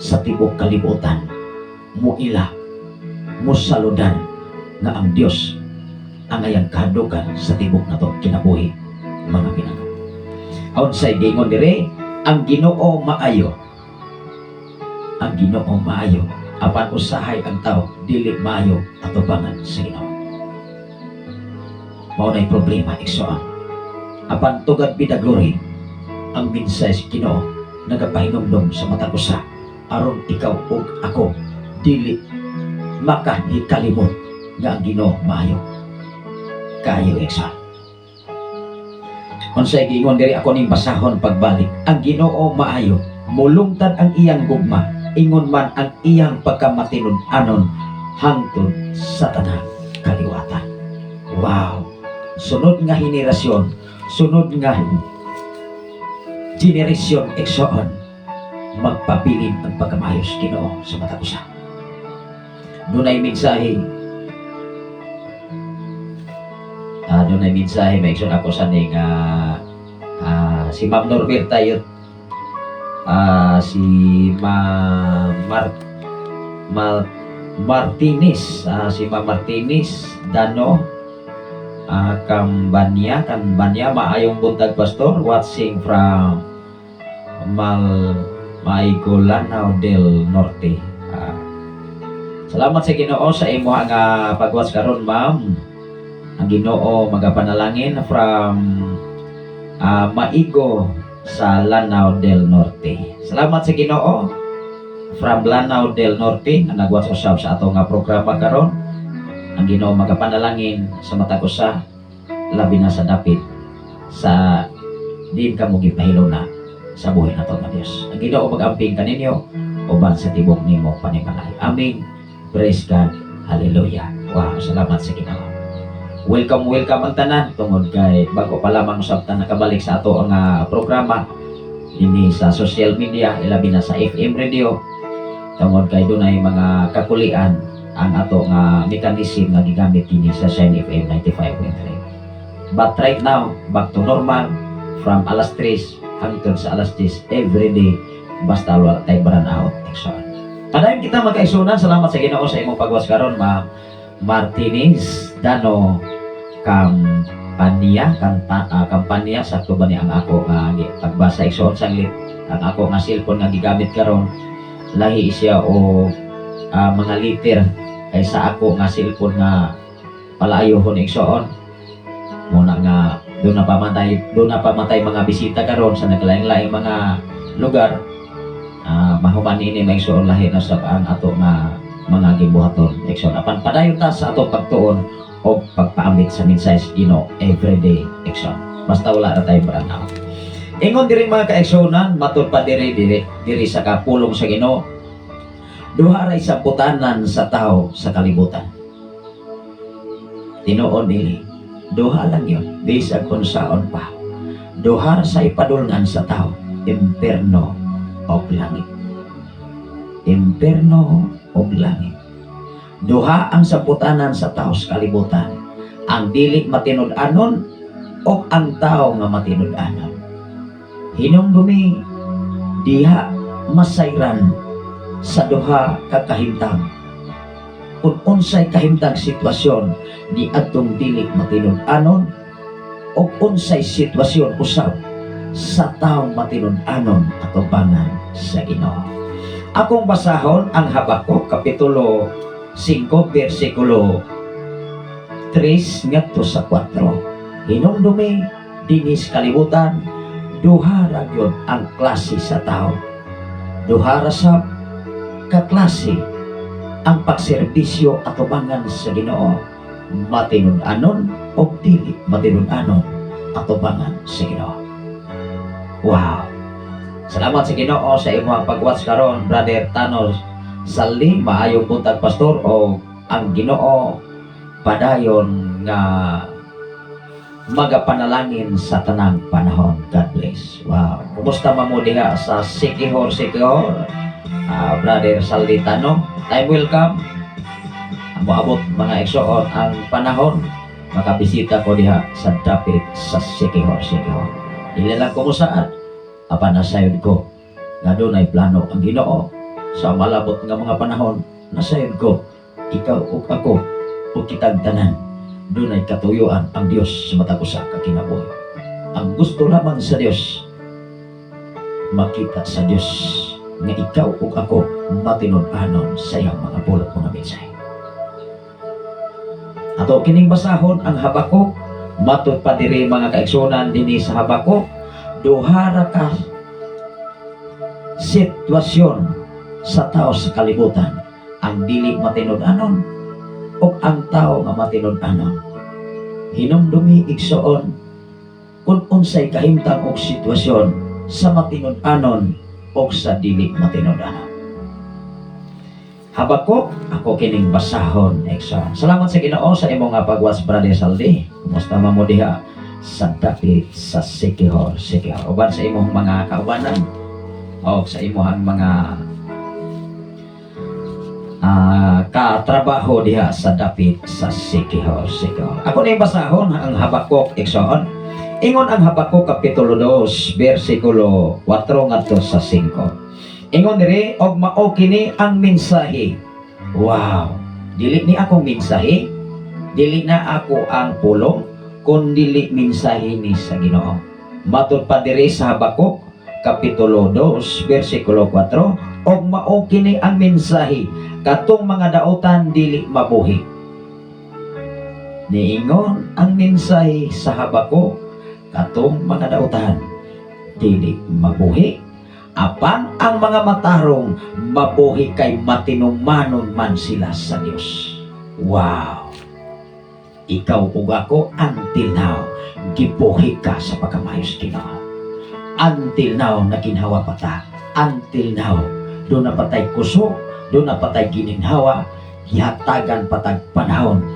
sa tibok kalibutan muila musaludan nga ang Dios ang ayang kahadugan sa tibok na to kinabuhi mga pinang. Ayon sa gingon dire, ang Ginoo maayo. Ang Ginoo maayo. Apan usahay ang tao dili maayo atubangan sa Ginoo. Mao nay problema igsoon. Apan tugad bidaglory ang minsay sa Ginoo nagapahinumdum sa mata ko sa aron ikaw ug ako dili makahikalimot nga ang Ginoo maayo. Kayo igsoon. Unsay giingon diri ako ning basahon pagbalik, ang Ginoo maayo, mulungtad ang iyang gugma, ingon man ang iyang pagkamatinud-anon hangtod sa tanang kaliwatan. Wow. Sunod nga henerasyon, sunod nga generasyon igsoon magpabilin ang pagkamayos Ginoo sa mata usa. Dunay mensahe dunay mensahe may igsoon ako sa ning si Ma'am Norberta yun, si Martinez, si Ma'am Martinez Dano Kambanya maayong buntag pastor watching from Maigolanao del Norte. Salamat sa Ginoo sa imo nga pagwatch karon ma'am. Ang Ginoo magapanalangin from Maigo sa Lanao del Norte. Salamat sa Ginoo from Lanao del Norte nga nagwatch usab sa ato nga programa karon. Ang Ginoo magapanalangin sa mata ko sa labi na sa dapit sa din kamo gipahilo na sa buhay nato nga Dios. Ang Ginoo mag-amping kaninyo uban sa tibok nimo panimalay. Amen. Praise God. Hallelujah. Wow, salamat sa Ginoo. Welcome ang tanan tungod kay bago pa lamang usabtan nakabalik sa ato ang programa dinhi sa social media ilabi na sa FM radio tungod kay dunay mga kakulian ang ato nga mekanism nga gigamit dinhi sa Shine FM 95.3. But right now back to normal from alas 3 hangtod sa alas 10 every day basta wala tay burnout action. Padayon kita magkaigsunan. Salamat sa Ginoo sa imong pagwas karon Ma'am Martinez Dano kampanya kampanya sa ba ni ang ako nga pagbasa igsoon saglit ang ako nga cellphone nga gigamit karon lahi siya o mga liter ay sa ako nga cellphone nga palaayuhon igsoon muna nga doon na pamatay mga bisita karon sa naglaing-laing mga lugar. Mahuman ini may igsoon lahi na sa ang ato nga mga gibuhaton igsoon apan padayon ta sa ato pagtuon o pagpaambit sa mensahe sa Ginoo everyday igsoon basta wala ra tayo branaw. Ingon diri mga kaigsoonan matud pa diri sa kapulong sa Ginoo duha ra sa putanan sa tao sa kalibutan. Tinuod dili duha lang yun bisag kung saon pa duha sa ipadulngan sa tao imperno o langit. Imperno o langit. Duha ang saputanan sa tao sa kalibutan. Ang dili matinud-anon o ang tao nga matinud-anon. Hinumdumi diha masayran sa duha ka kahimtang. Kung unsay kahimtang sitwasyon ni adtong dili matinud-anon o unsay sitwasyon usab sa taong matinud-anon atubangan sa Ginoo. Akong basahon ang Habakuk kapitulo 5 bersikulo 3 ngadto sa 4. Hinumdumi dinis kalibutan duha ra gyud ang klase sa tao. Duha ra sab ka klase ang pagserbisyo atubangan sa Ginoo. Matinud-anon o dili matinud-anon atubangan sa Ginoo. Wow. Salamat sa Ginoo sa imong pag-watch karon, Brother Thanos Saldi, maayong buntag pastor o ang Ginoo padayon nga magapanalangin sa tanang panahon. God bless. Wow. Kumusta mo diha sa Sikihor? Brother Saldi Tano, time will come. Moabot mga igsoon ang panahon makabisita ko diha sa dapit sa Sikihor. Dili lang ko saan apan nasayod ko nga doon ay plano ang Ginoo sa malabot nga mga panahon. Nasayod ko ikaw ug ako ug kitang tanan doon ay katuyuan ang Dios sa matag usa ka kinabuhi. Ang gusto lamang sa Dios makita sa Dios nga ikaw ug ako matinud-anon sa iyang mga pulot mga mensahe. Ato kining basahon ang Habakuk matud pa diri mga kaigsunan dinhi sa Habakuk duha ra ka sitwasyon sa tao sa kalibutan ang dili matinud-anon o ang tao nga matinud-anon. Hinumdumi igsoon kung unsay kahimtang og sitwasyon sa matinud-anon o sa dili matinud-anon. Habakuk ako kining basahon igsoon. Salamat sa Ginoo sa imong nga pag-watch, Brother Saldi. Kumusta mo diha sa dapit sa Sikihor. Uban sa imong mga kaubanan o sa imong mga katrabaho diha sa dapit sa Sikihor. Ako na yung basahon ang Habakuk igsoon. Ingon ang Habakuk kapitulo 2 bersikulo 4 ngadto sa 5. Ingon diri og mao kini ang mensahe. Wow. Dili ni akong mensahe, dili na ako ang pulong, kundi mensahe ni sa Ginoo. Matud pa diri sa Habakuk kapitulo 2 bersikulo 4 og mao kini ang mensahe katong mga daotan dili mabuhi. Niingon ang mensahe sa Habakuk katong mga daotan dili mabuhi apan ang mga matarong mabuhi kay matinumanon man sila sa Dios. Wow. Ikaw ug ako until now gibuhi ka sa pagkamayos Ginoo. Until now naginhawa pa ta. Until now do na patay kusog, do na patay gininhawa, hihatagan patag panahon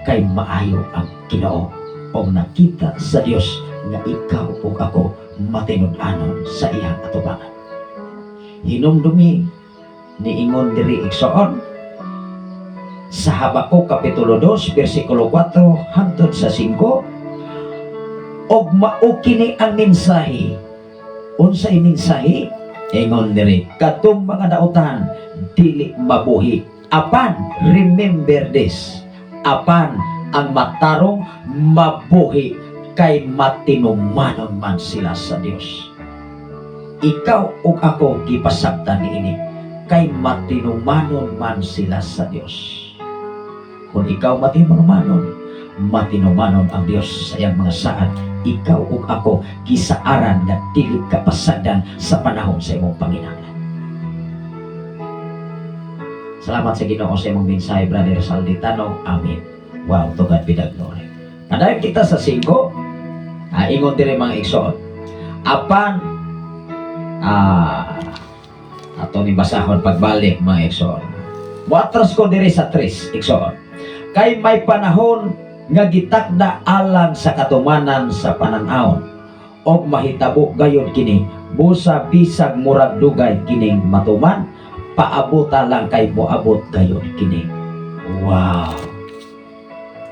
kay maayo ang Ginoo o nakita sa Dios nga ikaw ug ako matinud-anon sa iyang atubangan. Hinumdumi niingon diri igsoon sa Habakuk kapitulo 2 bersikulo 4 hangtod sa 5 og mao kini ang mensahe. Unsay mensahe? Ingon diri katong mga daotan dili mabuhi apan remember this apan ang matarong mabuhi kay matinumanon man sila sa Dios. Ikaw ug ako gipasabtan niini kay matinumanon man sila sa Dios. Kung ikaw matinumanon ang Dios sa iyang mga saad, ikaw ug ako gisaaran nga dili ka pasagdan sa panahon sa imong panginahanglan. Salamat sa Ginoo sa imong mensahe, Brother Salditano. Amen. Wow, to God be the glory. Kadayon kita sa 5, ingon dire mga igsoon. Apan ato ni basahon pagbalik mga igsoon. Muatras ko dire sa 3 igsoon. Kay may panahon nga gitakda alang sa katumanan sa pananahon og mahitabo gayud kini busa bisag murag dugay kining matuman paabota lang kay moabot gayud kini. Wow.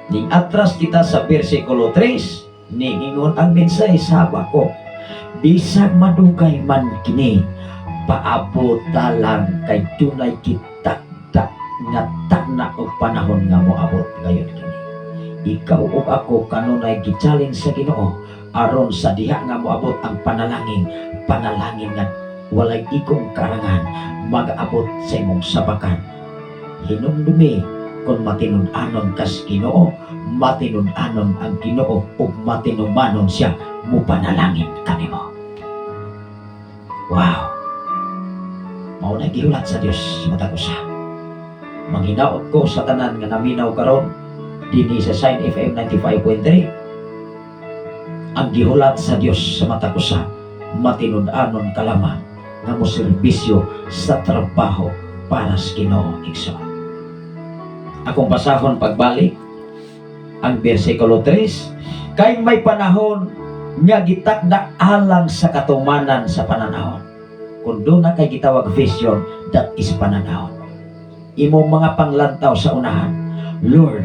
Ning atras kita sa bersikulo 3 ningingon ang mensahe sa Habakuk, bisag madugay man kini paabota lang kay dunay kitakda nga tagna og panahon nga moabot gayud kini. Ikaw ug ako kanunay gi-challenge sa Ginoo aron sa diha nga moabot ang panalangin nga walay ikong karangan mag-abot sa imong sabakan. Hinumdumi kung matinud-anon kas Ginoo, matinud-anon ang Ginoo ug matinumanon siya mo panalangin kanimo. Wow. Mao na gihulat sa Dios matag usa. Manghinaot ko sa tanan nga naminaw karon dinhi sa Sign FM 95.3. Ang gihulat sa Dios sa matag usa, matinud-anon ka lamang nga mo serbisyo sa trabaho para sa Ginoo igsoon. Akong basahon pagbalik ang bersikulo 3, kay may panahon nga gitakda alang sa katumanan sa pananahon. Kung doon na kay gitawag vision, that is pananahon. Imong mga panglantaw sa unahan, Lord,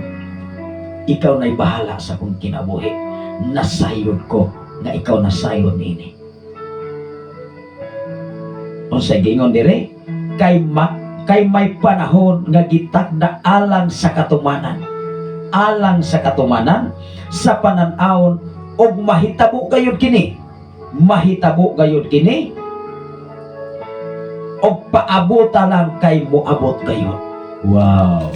ikaw na'y bahala sa kong kinabuhi. Nasayod ko nga ikaw nasayod nini. Unsay giingon dire? Kay may panahon nga gitakda alang sa katumanan. Alang sa katumanan sa pananahon og mahitabo gayud kini. Mahitabo gayud kini. Og paabota lang kay moabot gayud. Wow.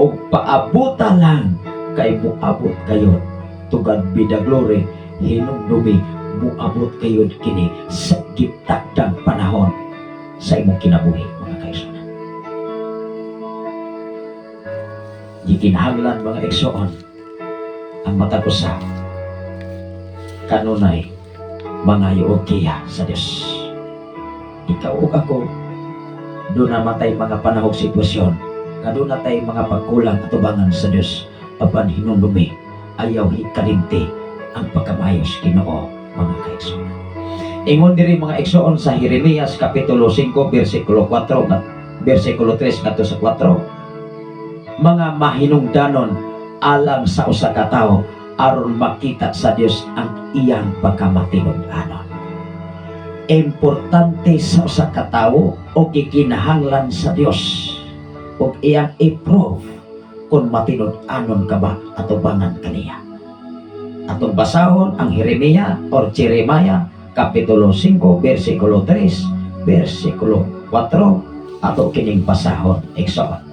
Og paabota lang kay moabot gayud. To God be the glory. Hinumdumi moabot gayud kini sa gitakdang panahon sa imong kinabuhi mga kaigsuonan. Gikinahanglan mga igsoon ang matag usa kanunay mga yuokiya sa Dios. Ikaw ug ako doon namatay mga panahog sitwasyon nga doon natay mga pagkulang atubangan sa Dios apan hinumdumi ayaw hikalimti ang pagkamayos Ginoo mga kaigsoon. Ingon diri mga igsoon sa Jeremias kapitulo 5 bersikulo 4 at bersikulo 3 ngadto sa 4. Mga mahinungdanon alang sa usa ka tawo aron makita sa Dios ang iyang pagkamatinud-anon. Importante sa usa ka tawo o gikinahanglan sa Dios ug iyang i-prove kung matinud-anon ka ba atubangan kaniya. Atong basahon ang Jeremiah or Jeremiah kapitulo 5 bersikulo 3 bersikulo 4 ato kining basahon igsoon.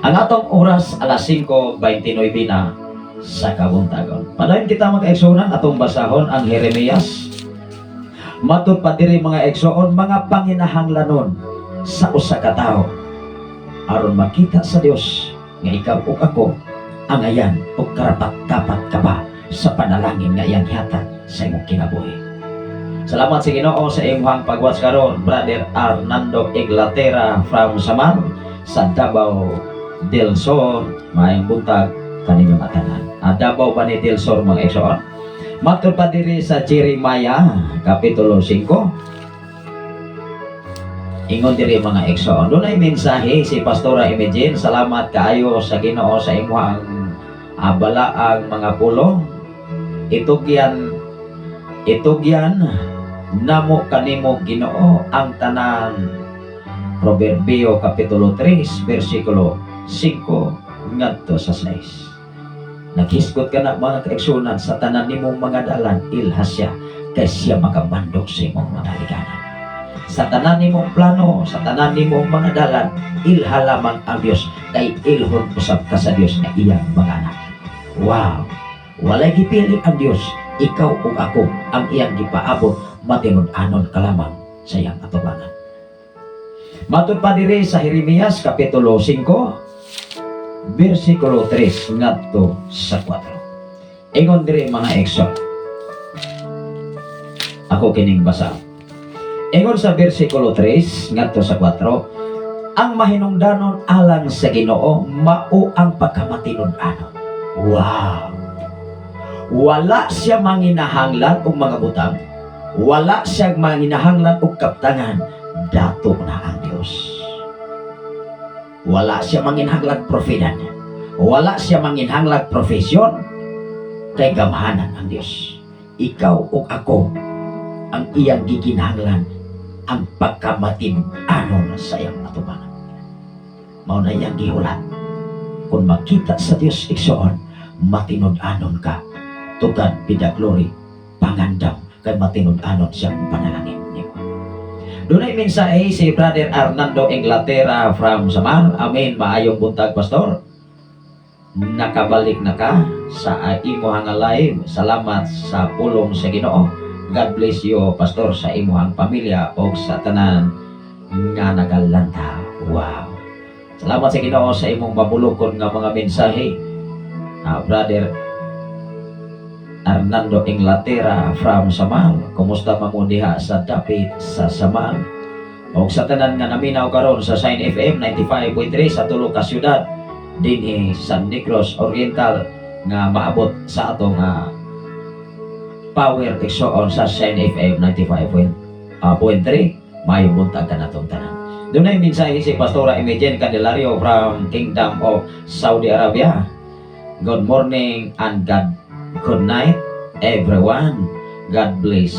Ang atong oras alas 5:29 na sa kabuntagon. Padayon kita mag-igsoon atong basahon ang Jeremias. Matud pa diri mga igsoon mga panginahanglanon sa usa ka tawo aron makita sa Dios nga ikaw ug ako ang ayan ug karapat-dapat ka ba sa panalangin nga iyang gihatag sa imong kinabuhi. Salamat sa Ginoo sa imong pagwatch karon, Brother Arnando Iglatera from Samar sa Davao del Sur. Maayong buntag kanimo matanan. Davao pa ni del Sur mga igsoon. Matud pa diri sa Jeremiah kapitulo 5. Ingon diri mga igsoon. Dunay mensahe si Pastora Imogene. Salamat kaayo sa Ginoo sa imong balaang mga pulong. Itugyan namo kanimo Ginoo ang tanan. Proverbio kapitulo 3 bersikulo 5 ngadto sa 6. Naghisgot ka na mga kaigsunan sa tanan nimong mga dalan, ilhasya, kay siya makabandog sa imong mga liganan. Sa tanan nimong plano, sa tanan nimong mga dalan, ilha lamang ang Dios, kay ilhon usab ka sa Dios na iyang mga anak. Wow! Walay gipili ang Dios, ikaw ug ako ang iyang gipaabot, matinud-anon ka lamang sa iyang atubangan. Matud pa diri sa Jeremias kapitulo 5, versikulo 3 ngadto sa 4. Ingon diri mga eksyon. Ako kining basa. Ingon sa versikulo 3 ngadto sa 4, ang mahinungdanon alang sa Ginoo mao ang pagkamatinud-anon. Wow! Wala siya manginahanglan og mga butang. Wala siya manginahanglan og kaptangan. Dato na ang Dios. Wala siya manginahanglan profinan. Wala siya manginahanglan profesyon. Kay gamhanan ang Dios. Ikaw ug ako ang iyang gikinahanglan ang pagkamatinud-anon sa iyang atubangan. Mao na iyang gihulat. Kung makita sa Dios igsoon, matinud-anon ka. Tugad pidaglory, pangandam, kay matinud-anon siyang panalangin niyo. Dunay mensahe si Brother Arnando Inglaterra from Samar. Amen. Maayong buntag, Pastor. Nakabalik na ka sa imuhang live. Salamat sa pulong sa Ginoo. God bless you, Pastor, sa imuhang pamilya o sa tanan nga nagalanta. Wow. Salamat sa Ginoo sa imong mabulokon nga mga mensahe. Brother Arnando Inglaterra from Samar. Kumusta mo diha sa dapit sa Samar? O sa tanan nga naminaw karon sa Shine FM 95.3 sa tulo ka syudad dinhi San Negros Oriental nga maabot sa atong power igsoon sa Shine FM 95.3. May buntag ka natong tanan. Dunay mensahe si Pastora Imogen Candelario from Kingdom of Saudi Arabia. Good morning and good night, everyone. God bless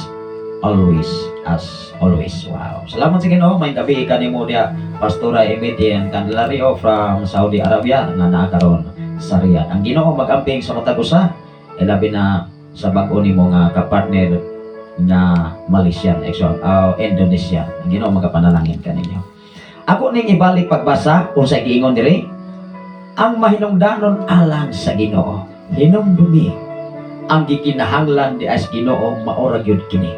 always as always. Wow. Salamat sa Ginoo. May gabi kanimo dia Pastora Imogen Candelario from Saudi Arabia nga naakaron sa Riyadh. Ang Ginoo magamping sa matag usa, labi na sa bag-o nimo nga kapartner nga Malaysian, Indonesian. Ang Ginoo magapanalangin kaninyo. Ako ning ibalik pagbasa unsay giingon diri. Ang mahinungdanon alang sa Ginoo, hinumdumi ang gikinahanglan di as Ginoo maora gyud kini.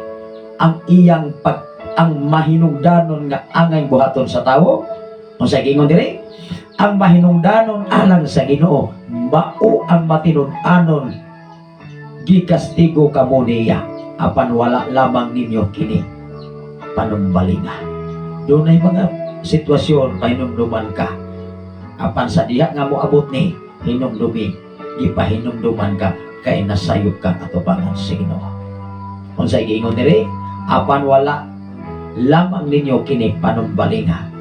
Ang mahinungdanon nga angay buhaton sa tawo, unsay giingon diri? Ang mahinungdanon alang sa Ginoo, mao ang matinud-anon gikastigo kamo niya, apan wala lamang ninyo kini panumbalinga. Dunay mga sitwasyon pahinumduman ka. Apan sa diha nga moabot ni hinumdumi, gipahinumduman ka kay nasayop ka atubangan sa Ginoo. Unsay giingon diri? Apan wala lamang ninyo kini panumbalinga.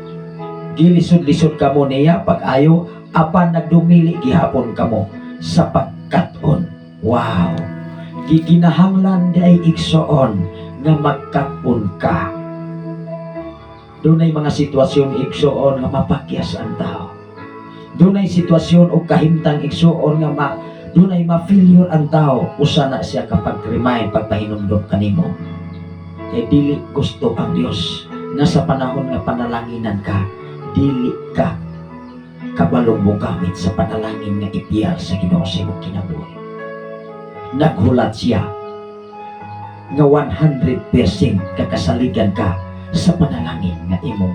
Gilisod-lisod kamo niya pag-ayo, apan nagdumili gihapon kamo sa pagkat-on. Wow! Giginahanglan day igsoon nga magkapon ka. Dunay mga sitwasyon igsoon nga mapakyas ang tao. Dunay sitwasyon o kahimtang igsoon nga dunay ma-failure ang tao, usa na siya kapag remind pagpahinumdom kanimo. Kay dili gusto ang Dios nga sa panahon nga panalanginan ka, dili ka kabalong mo gamit sa panalangin nga ipiyar sa Ginoo sa imong kinabuhi. Naghulat siya nga 100% kakasaligan ka sa panalangin nga imong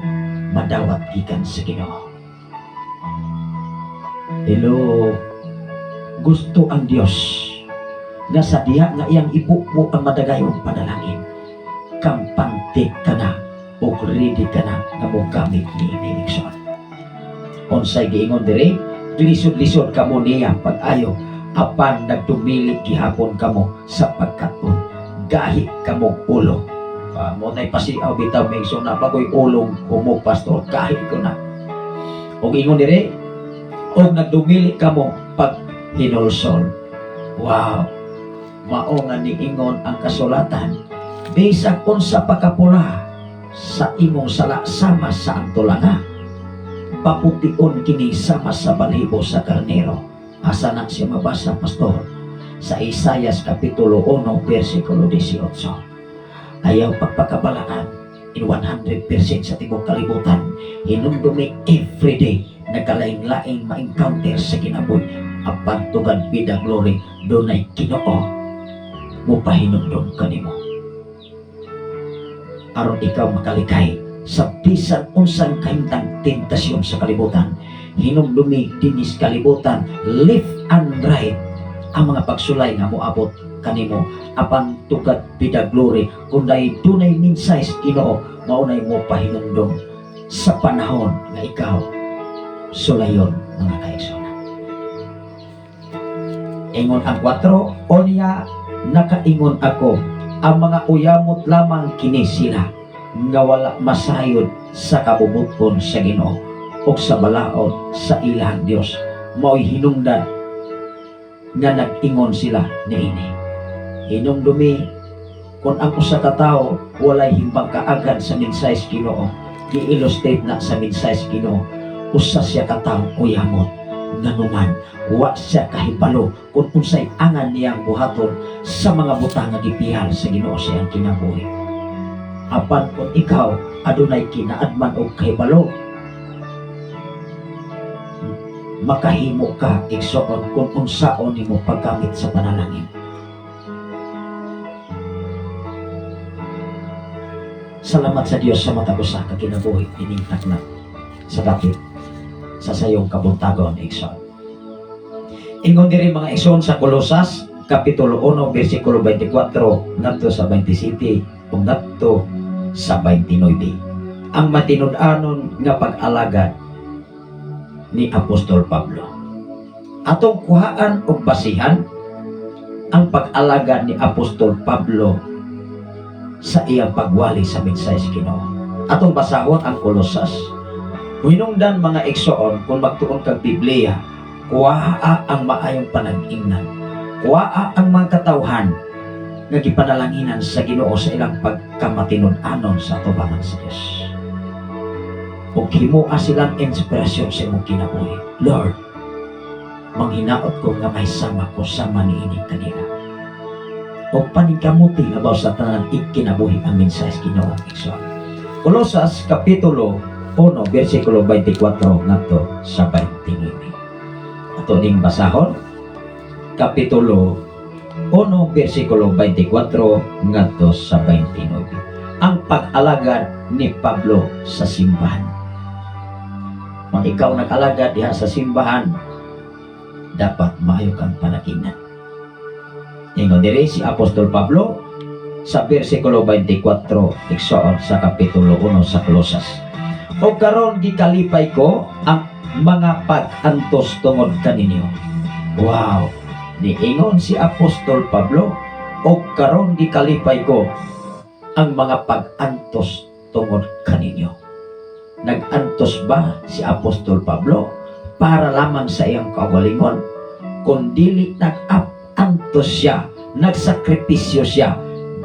madawat gikan sa Ginoo. Hello, gusto ang Dios nga sa diha nga iyang ibubo ang madagayong panalangin, kampante ka na o ready ka na nga mogamit ni Nixon. Unsay giingon diri? Lisod-lisod kamo niya pag-ayo, apan nagdumili gihapon kamo sa pagkaton, gahi kamo ulo. Mo nay pasiaw bitaw Nixon na bagoy ulong humog pastor, gahi ko na. Og ingon diri, og nagdumili kamo pag hinulsol. Wow! Mao nga niingon ang kasulatan, bisag unsa pakapula sa imong sala sama sa antulanga, papution kini sama sa balibo sa karnero. Asa na siya mabasa, pastor? Sa Isaias Kapitulo 1, versikulo 18. Ayaw pagpakabalaan in 100% sa tibok kalibutan. Hinumdumi everyday nagkalain-laing ma-encounter sa kinabuhi. Apan tugad bida glory, dunay Ginoo mo pahinumdum kanimo. Aron ikaw makalikay sa bisan unsang kahimtang tentasyon sa kalibutan. Hinumdumi dinis kalibutan, left and right ang mga pagsulay nga moabot kanimo. Apan tugad bida glory, kunday dunay minsayes Ginoo, maunay mo pahinumdum sa panahon nga ikaw sulayon, mga kaigsoon. Ingon ang 4, onya nakaingon ako, ang mga uyamot lamang kini sila nga wala masayod sa kabubuton sa Ginoo o sa balaod sa ilang Dios. Mao'y hinungdan nga nag-ingon sila niini. Hinumdumi kung ang usa ka tawo walay himbang kaagad sa minsayes Ginoo, gi-illustrate na sa minsayes Ginoo, usa siya ka tawo uyamot, nganuman wa siya kahibalo kung unsay angan niyang buhaton sa mga butang nga gipihal sa Ginoo sa iyang kinabuhi. Apan kung ikaw adunay kinaadman og kahibalo, makahimo ka igsoon kung unsaon nimo paggamit sa panalangin. Salamat sa Dios sa matag usa ka kinabuhi iningtak na sa dapit sa sayong kabuntagon igsoon. Ingon diri mga igsoon sa Kolosas Kapitulo 1 versikulo 24 ngadto sa 27 ug ngadto sa 29. Ang matinud-anon nga pag-alagad ni Apostol Pablo. Atong kuhaan og basihan ang pag-alagad ni Apostol Pablo sa iyang pagwali sa mensaheng Ginoo. Atong basahon ang Kolosas. Hinungdan mga igsoon kung magtuon kag Biblia, kuhaa ang maayong panag-ingnan, kuhaa ang mga katawhan nga gipanalanginan sa Ginoo sa ilang pagkamatinud-anon sa atubangan sa Dios. Ug himuha silang inspirasyon sa imong kinabuhi. Lord, manghinaot ko nga may sama ko sama niini kanila. O paningkamuti labaw sa tanan ikinabuhi ang mensahe Ginoo igsoon. Kolosas Kapitulo 1 versikulo 24 ngadto sa 29. Ato ning basahon Kapitulo 1 versikulo 24 ngadto sa 29. Ang pag-alagad ni Pablo sa simbahan. Kung ikaw nag-alagad diha sa simbahan, dapat maayo kang panaginan. Ingon diri si Apostol Pablo sa versikulo 24 igsoon sa Kapitulo 1 sa Kolosas. O karon gikalipay ko ang mga pag-antos tungod kaninyo. Wow! Niingon si Apostol Pablo, o karon gikalipay ko ang mga pag-antos tungod kaninyo. Nag-antos ba si Apostol Pablo para lamang sa iyang kaugalingon? Kundili nag-antos siya, nagsakripisyo siya,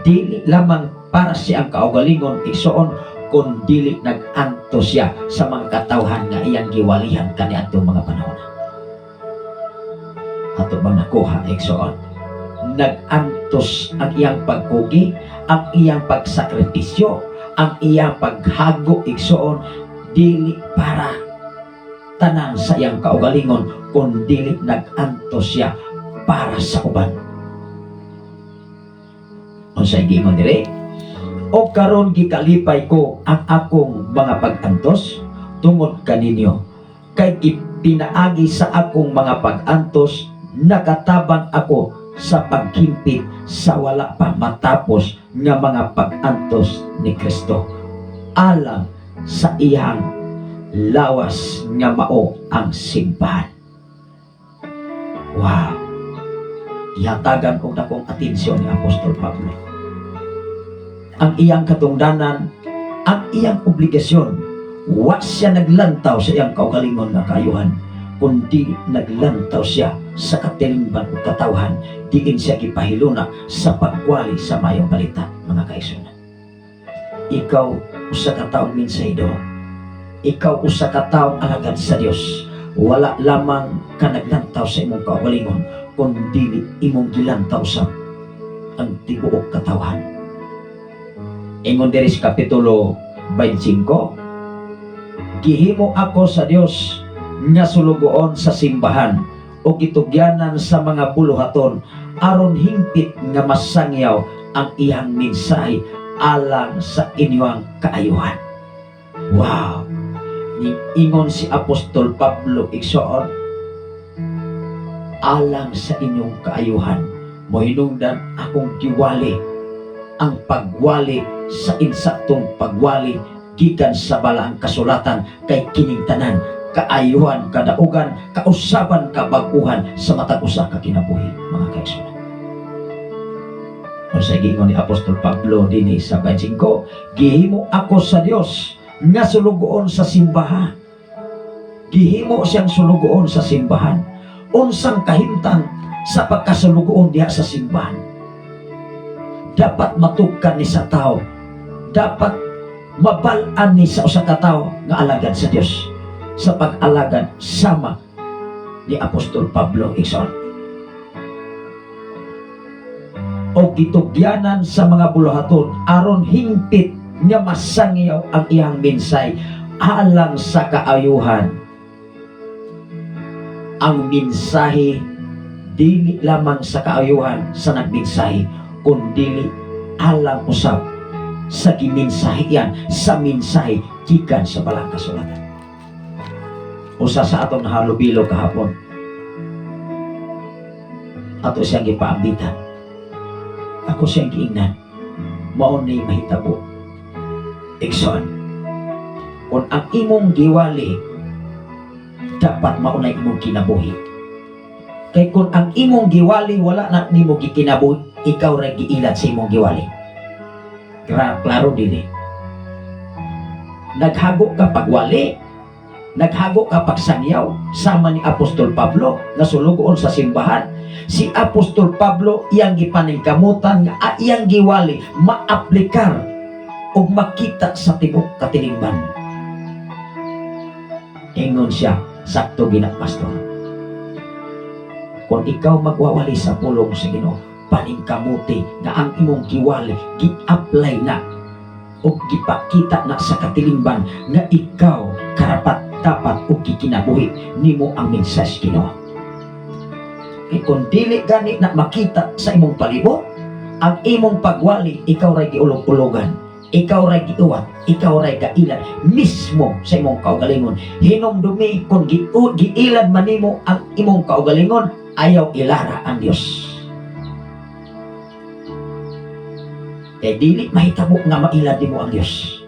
dili lamang para siyang kaugalingon igsoon, kundili nag-antos siya sa mga katawhan nga iyang giwalihan kaniadtong mga panahon. Ato bang nakuha igsoon? Nag-antos ang iyang pagkugi, ang iyang pagsakripisyo, ang iyang paghago igsoon, dili para tanan sa iyang kaugalingon, kundi nag-antos siya para sa uban. Unsay giingon diri? O karon gikalipay ko ang akong mga pag-antos tungod kaninyo, kay ipinaagi sa akong mga pag-antos, nakatabang ako sa paghimpit sa wala pa matapos nga mga pag-antos ni Kristo alang sa iyang lawas nga mao ang simbahan. Wow! Ihatagan ko na kong atensyon ni Apostol Pablo. Ang iyang katungdanan, ang iyang obligasyon, wa siya naglantaw sa iyang kaugalingon nga kaayuhan, kundi naglantaw siya sa katilingban o katawhan, diin siya gipahiluna sa pagwali sa mayong balita, mga kaigsunan. Ikaw usa ka taong mensahero, ikaw usa ka taong alagad sa Dios, wala lamang ka naglantaw sa imong kaugalingon, kundi imong gilantaw sa ang tibuok katawan. Ingon diri sa kapitulo 25, gihimo ako sa Dios nga sulugoon sa simbahan o gitugyanan sa mga buluhaton aron hingpit nga masangyaw ang iyang mensahe alang sa inyong kaayuhan. Wow! Ingon si Apostol Pablo igsoon, alang sa inyong kaayuhan, mohinungdan akong giwali ang pagwali sa insaktong pagwali gikan sa balaang kasulatan kay kining tanan kaayuhan, kadaugan, kausaban, kabaguhan sa matag usa ka kinabuhi, mga kaigsoon. Kung sa gingon ni Apostol Pablo dinhi sa 25, gihimo ako sa Dios nga sulugoon sa simbahan. Gihimo siyang sulugoon sa simbahan. Unsang kahimtang sa pagkasulugoon diha sa simbahan? Dapat matugkan ni sa tao. Dapat mabal-an ni sa usa ka tao nga alagad sa Dios. Sa pag-alagad sama ni Apostol Pablo igsoon. O gitugyanan sa mga buluhaton aron hingpit nga masangyaw ang iyang mensahe alang sa kaayuhan. Ang mensahe dili lamang sa kaayuhan sa nagmensahe, kundi alang usab sa gimensahe yan, sa mensahe gikan sa balang kasulatan. Usa sa atong nahalubilo kahapon, ato siyang gipaambitan, ako siyang giingnan, mao ni mahitabo igsoon, kung ang imong giwali dapat maunay imong kinabuhi. Kay kung ang imong giwali wala na nimo gikinabuhi, ikaw ra giilad sa imong giwali. Klaro dili. Naghago ka pagwali, naghago ka pagsangyaw sama ni Apostol Pablo na sulugoon sa simbahan. Si Apostol Pablo iyang gipaningkamutan nga iyang giwali maaplikar o makita sa tibok katilingban. Ingon siya, sakto gina pastor. Kung ikaw magwawali sa pulong sa Ginoo, paningkamuti na ang imong giwali gi-apply na o gipakita na sa katilingban nga ikaw karapat dapat o gikinabuhi nimo ang mensahe Ginoo. Kay kung dili gani na makita sa imong palibot, ang imong pagwali, ikaw ray giulog-ulogan, ikaw ray giuwat, ikaw ray gailan mismo sa imong kaugalingon. Hinumdumi kung giilad man nimo ang imong kaugalingon, ayaw ilara ang Dios. Kay dili mahitabo nga mailad nimo ang Dios.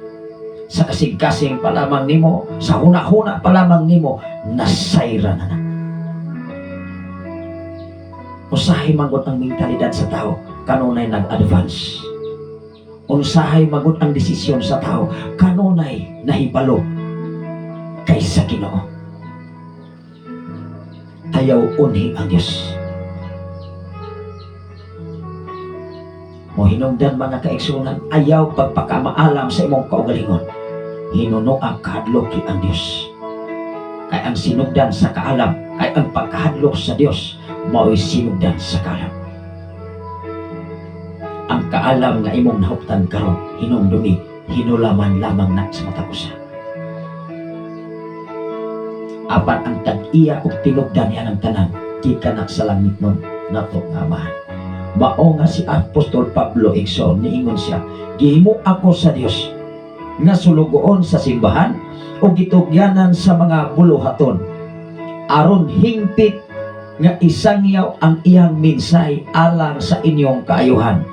Sa kasing-kasing pa lamang nimo, sa huna-huna pa lamang nimo, nasayra na na. Usahay manggod ang mentalidad sa tao, kanunay nag-advance. Unsahay magud ang desisyon sa tao, kanunay nahibalo kaysa Ginoo. Ayaw unhi ang Diyos. Mohinungdan mga kaigsunan, ayaw pagpakamaalam sa imong kaugalingon. Hinuno ang kahadloki ang Diyos. Kay ang sinugdan sa kaalam, kay ang pagkahadlok sa Diyos, mao'y sinugdan sa kaalam. Ang kaalam nga imong nahuptan karon, hinumdumi, hinulaman lamang na sa mata ko siya. Apan ang tag-iya o tinugdan niya ng tanan, di ka na sa langit nun, nato nga amahan. Mao nga si Apostol Pablo igsoon, niingon siya, gihimo ako sa Dios nga sulugoon sa simbahan o gitugyanan sa mga buluhaton aron hingpit nga isangyaw ang iyang mensahe alang sa inyong kaayuhan.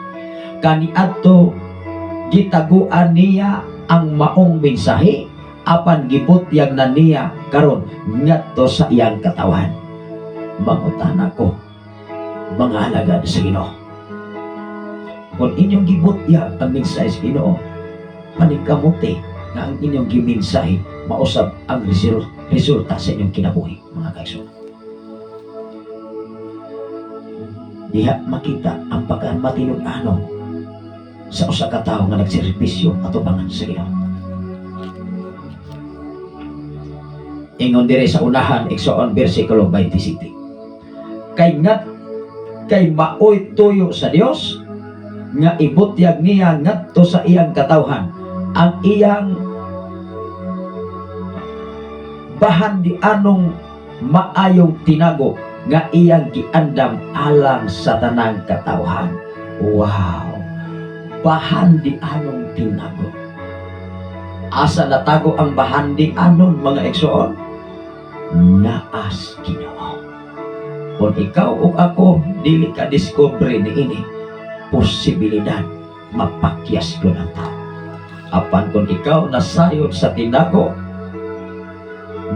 Kaniadto gitaguan niya ang maong mensahe apan gibutyag na niya karon ngadto sa iyang katawan. Mangutan ako, mga alagad sa Ginoo, kung inyong gibutyag ang mensahe sa Ginoo, paningkamuti na ang inyong gimensahe mausab ang resulta sa inyong kinabuhi, mga kaigsoon. Diha makita ang pagkamatinud-anon sa usa ka tawo nga nagserbisyo atubangan sa Ginoo. Ingon dire sa unahan, Igsoon, versikulo 27. Kay maoy tuyo sa Dios, nga ibutyag niya ngadto sa iyang katawhan, ang iyang bahan di anong maayong tinago, nga iyang giandam alang sa tanang katawhan. Wow! Bahan di anong tinago. Asa natago ang bahan di anon, mga Igsoon? Naas Ginoo. Kung ikaw o ako dili ka discovery ni ini, posibilidad mapakyas ko ng tao. Apan kung ikaw nasayod sa tinago,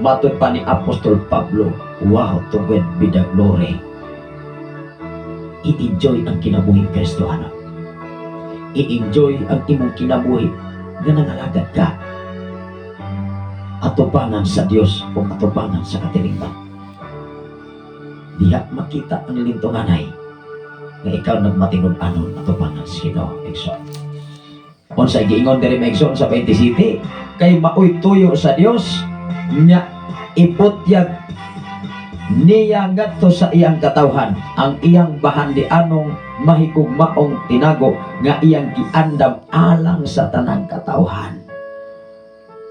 matod pa ni Apostol Pablo, wow, to God be the glory. I-enjoy ang kinabuhi Kristohano. I-enjoy ang imong kinabuhi na nangalagad ka. Atubangan sa Dios o atubangan sa katilingban. Diha makita ang lintunganay na ikaw nagmatinod-anon atubangan sa Ginoo. Igsoon. Unsa giingon diri Igsoon sa 27, kay maoy tuyo sa Dios nya iputyag niya ngadto sa iyang katawhan, ang iyang bahan di anong mahigugmaong tinago, nga iyang giandam alang sa tanang katawhan.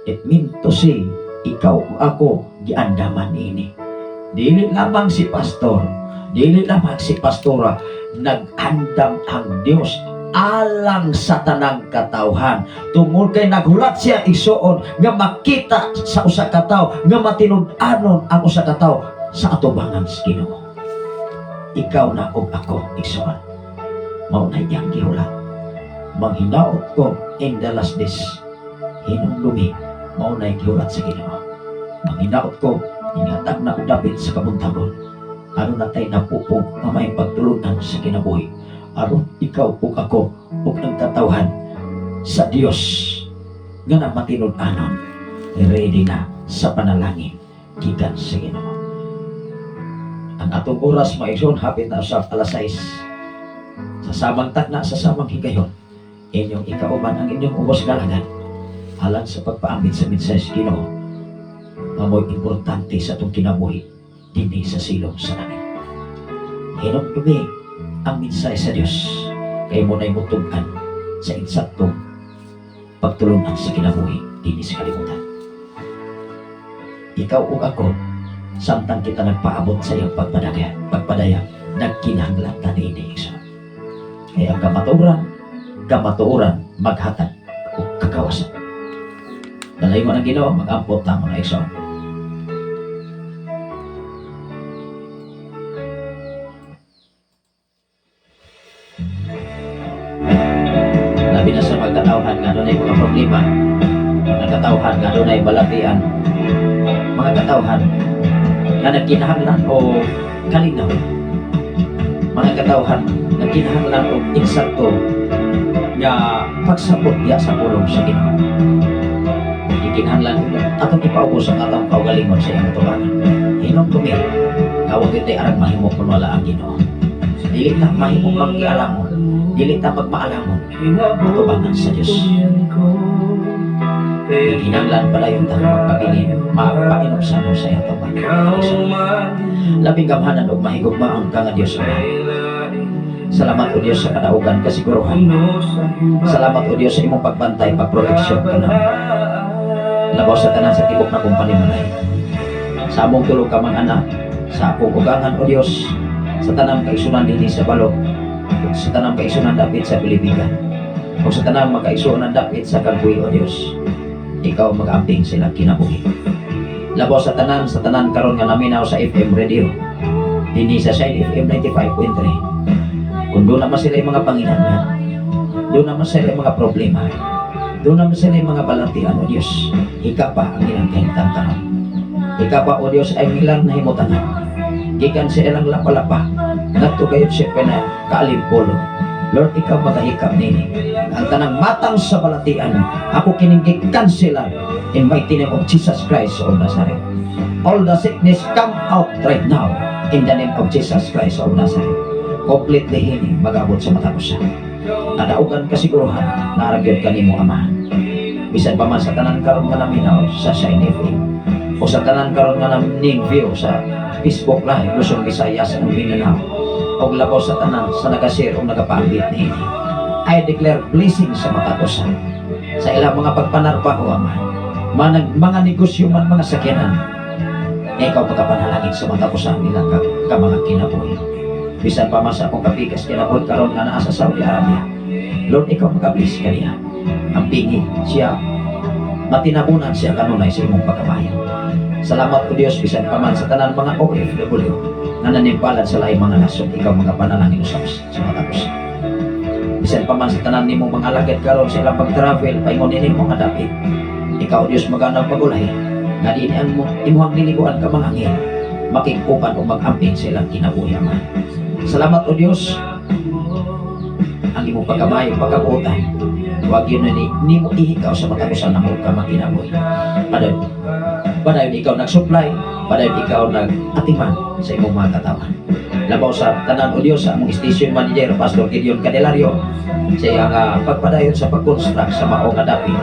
It mean to say, ikaw o ako giandaman ini. Dili lamang si pastor, dili lamang si pastora, nag-andam ang Dios alang sa tanang katawhan. Tungod kay naghulat siya Igsoon nga makita sa usa ka tawo, nga matinud-anon ang usa ka tawo sa atubangan sa Ginoo. Ikaw na o ako Igsoon, mao na iyang gihulat. Manghinaot ko in the last days, hinumdumi, mao na iyang gihulat sa Ginoo. Manghinaot ko, ingatag na udapit sa kabuntagon, aron na tayo napupog na may pagtulunan sa kinabuhi, aron ikaw o ako o ang katawhan sa Dios nga na matinud-anon, ready na sa panalangin gikan sa Ginoo. Ang atong oras maigsoon hapit na usab alas 6. Sa samang takna, sa samang higayon, inyong ikauban ang inyong ubos galagan alang sa pagpaambit sa mensahe sa Ginoo. Mamoy importante sa itong kinabuhi dinhi sa silong sa langit. Hinumdumi ang mensahe sa Dios, kay mo na'y mutugan sa insaktong pagtulungan sa kinabuhi dinhi sa kalibutan. Ikaw o ako, samtang kita nagpaabot sa iyang pagpadaya, nagkinahanglan ta niini Igsoon. Kaya ang kamatuoran, maghatag o kagawasan. Dalay mo ng Ginoo, mag-ampot na mo na Igsoon. Labi na sa pagkatawhan nga doon ay mga problema, mga katawhan nga doon ay balatian, mga katawhan nga nagkinahanglan o kalinaw, mga katawhan nagkinahanglan o insakto nga pagsabot diya sa pulong sa Ginoo. Ikinahanglan atong ipaubos ang atong kaugalingon sa iyang tubangan. Hinumdumi nga huwag ito'y arang mahimo kung wala ang Ginoo. Dili ta mahimo magkialamon, dili ta magmaalamon tubangan sa Dios. Hinanglan pala yung tang magpabilin, mapainom sa mo sa iyong tubangan. Labing gamhanan o mahigugmaang ka nga Diyos Ama. Salamat o Diyos sa kadaugan, kasiguruhan. Salamat o Diyos sa imong pagbantay, pagproteksyon ka naman. Labaw sa tanan sa tibok na kong panimalay. Sa among tulog ka mga anak, sa akong ugangan o Diyos, sa tanang kaisunan din sa balok, sa tanang kaisunan dapit sa Pilipinas, o sa tanang makaisunan dapit sa Kagbuhi o Diyos, ikaw mag-amping sila kinabuhi. Labaw sa tanan karon nga naminaw sa FM radio, hindi sa Shine FM 95.3. Kung doon naman sila yung mga panginangan, doon naman sila yung mga problema, doon naman sila yung mga balatian o Diyos, ika pa ang ilang kahintang karon. Ika pa o Diyos ay ilang nahimutangan, gikan sa ilang lapalapa, nagto kayo siya na kaalimpolo. Lord, ikaw magahikap nini. Ang tanang matang sa balatian, ako kininggikan sila in mighty name of Jesus Christ of Nazareth. All the sickness come out right now in the name of Jesus Christ of Nazareth. Completely healing, mag-abot sa mata ko siya. Nadaugan kasiguruhan, naragyan ka ni mo Ama. Bisan pa man sa tanan karon nga naminaw sa Shine FM, o sa tanan karon nga ning view sa Facebook Live Luzon, Visayas ug Mindanao og labaw sa tanan sa nagashare o nagapaambit niini. I declare blessing sa matatusan sa ilang mga pagpanarbaho man, mga negosyo man, mga sakyanan. Ikaw pagkapanalangin sa matatusan nila ka mga kinabuhi. Bisan pa man sa akong kapikas kinabuhi karon nga naa sa Saudi Arabia. Lord, ikaw magablis kaniya. Ang pingi siya, matinabunan siya kanunay sa imong pagkabayan. Salamat po Diyos, bisan pa man sa tanan mga OFW na nanimpalan sa laing mga nasod, ikaw mga panalangin sa matapos. Bisan pa man sa tanan nimo mga alagad karon sa ilang pag-travel, paingon nini mga dapit. Ikaw Diyos maganang pagulay, nga din ang imuhang niliguan ka mga angin, makikupan o mag-amping sa ilang kinabuyaman. Salamat o Diyos, ang imong pagkabayo, pagkabutan. Huwag yun na ni mo ihikaw sa matapusan ng mga kinabuhi. Padayon ikaw nag-supply, padayon ikaw nag-atiman sa imong mga katawan. Labaw sa tanan o Diyos, sa among station manager, Pastor Gideon Candelario, sa iyang pagpadayon sa pag-construct sa maong dapit,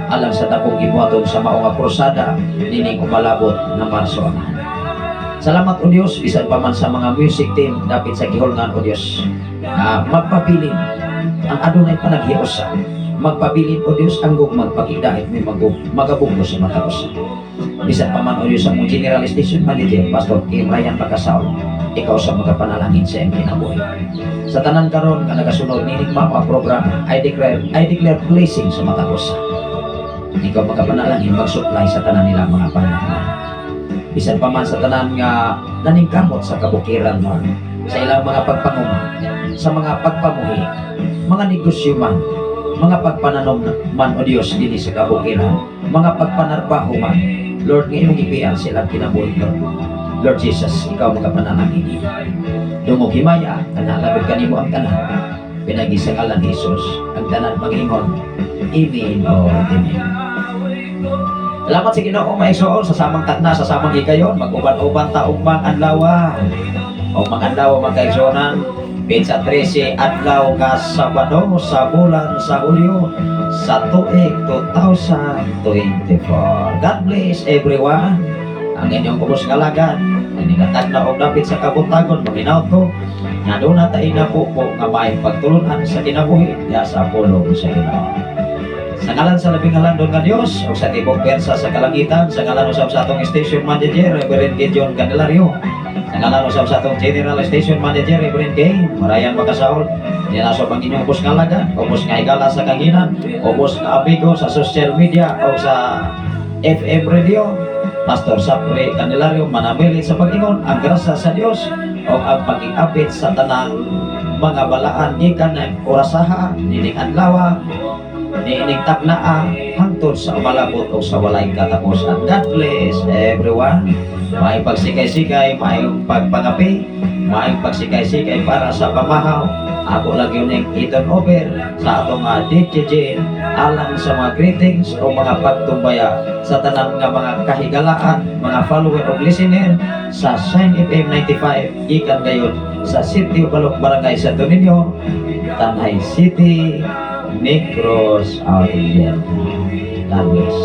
alang sa dakong gibuhaton sa maong krusada, nining umalabot na Marso Amahan. Salamat o Diyos, bisan pa man sa mga music team, dapit sa gihulngan o Diyos, magpabilin ang adunay panaghiusa, magpabilin o Diyos ang magpakidahit may magabugno sa matapos. Bisan pa man o Diyos ang mong General Station Manager, Pastor Kim Ryan Bakasaw, ikaw sa magapanalangin sa iyong kinabuhi. Sa tanan karon nga nagasunod nining mga programa, I declare blessing sa matapos. Ikaw magapanalangin mag-supply sa tanan nila mga panahon. Bisan pa man sa tanan nga naningkamot sa kabukiran mo, sa ilang mga pagpanguma, sa mga pagpamuhi, mga negosyo man, mga pagpananom man o Diyos din sa kabukiran, mga pagpanarbaho man, Lord, ngayon ipian silang kinabuhi Lord Jesus, ikaw magapanalangin. Dungog himaya, kanalabit kanimo ang tanan, pinagi sa ngalan ni Jesus, ang tanan mangingon. Amen o Amen. Salamat sa Ginoo maigsoon sa samang takna, sa samang higayon, mag-uban-uban ta og adlaw o mag-adlaw magkaigsonan Pizza 13 adlaw ka Sabado sa bulan sa Hulyo sa tuig 2024. God bless everyone. Ang inyong kubos kalagad, inigatag na og dapit sa kabutagon, maminaw ko, nga doon na tayo na po nga may pagtulunan sa kinabuhi, ya sa pulong sa Ginoo. Sa ngalan sa labing halandon nga Diyos, o sa tibok persa sa kalangitan, sa ngalan usab sa atong station manager, Reverend Gideon Candelario, sa ngalan usab sa atong General Station Manager, Reverend Kay Marayan Bakasaol, dinaso pang inyong ubos kalagad, ubos nga higala sa kanginan, ubos nga amigo sa social media o sa FM radio, Pastor Sapre Candelario, manamili sa pag-ingon ang grasa sa Diyos o ang pag-iapit sa tanang mga balaan ikan na orasaha, nining adlaw, nining taknaa, hangtod sa umalabot o sa walay katapusan. God bless everyone. May pagsikay-sikay, may pagpangapi, may pagsikay-sikay para sa pamahaw. Ako lang yun yung iton over sa atong DJJ alang sa mga greetings o mga pagtumbaya sa tanang nga mga kahigalaan, mga follower o listener sa Shine FM 95 ikan gayon sa City of Balok Barangay Santo Niño, Tanay City, Negros Oriental. God bless.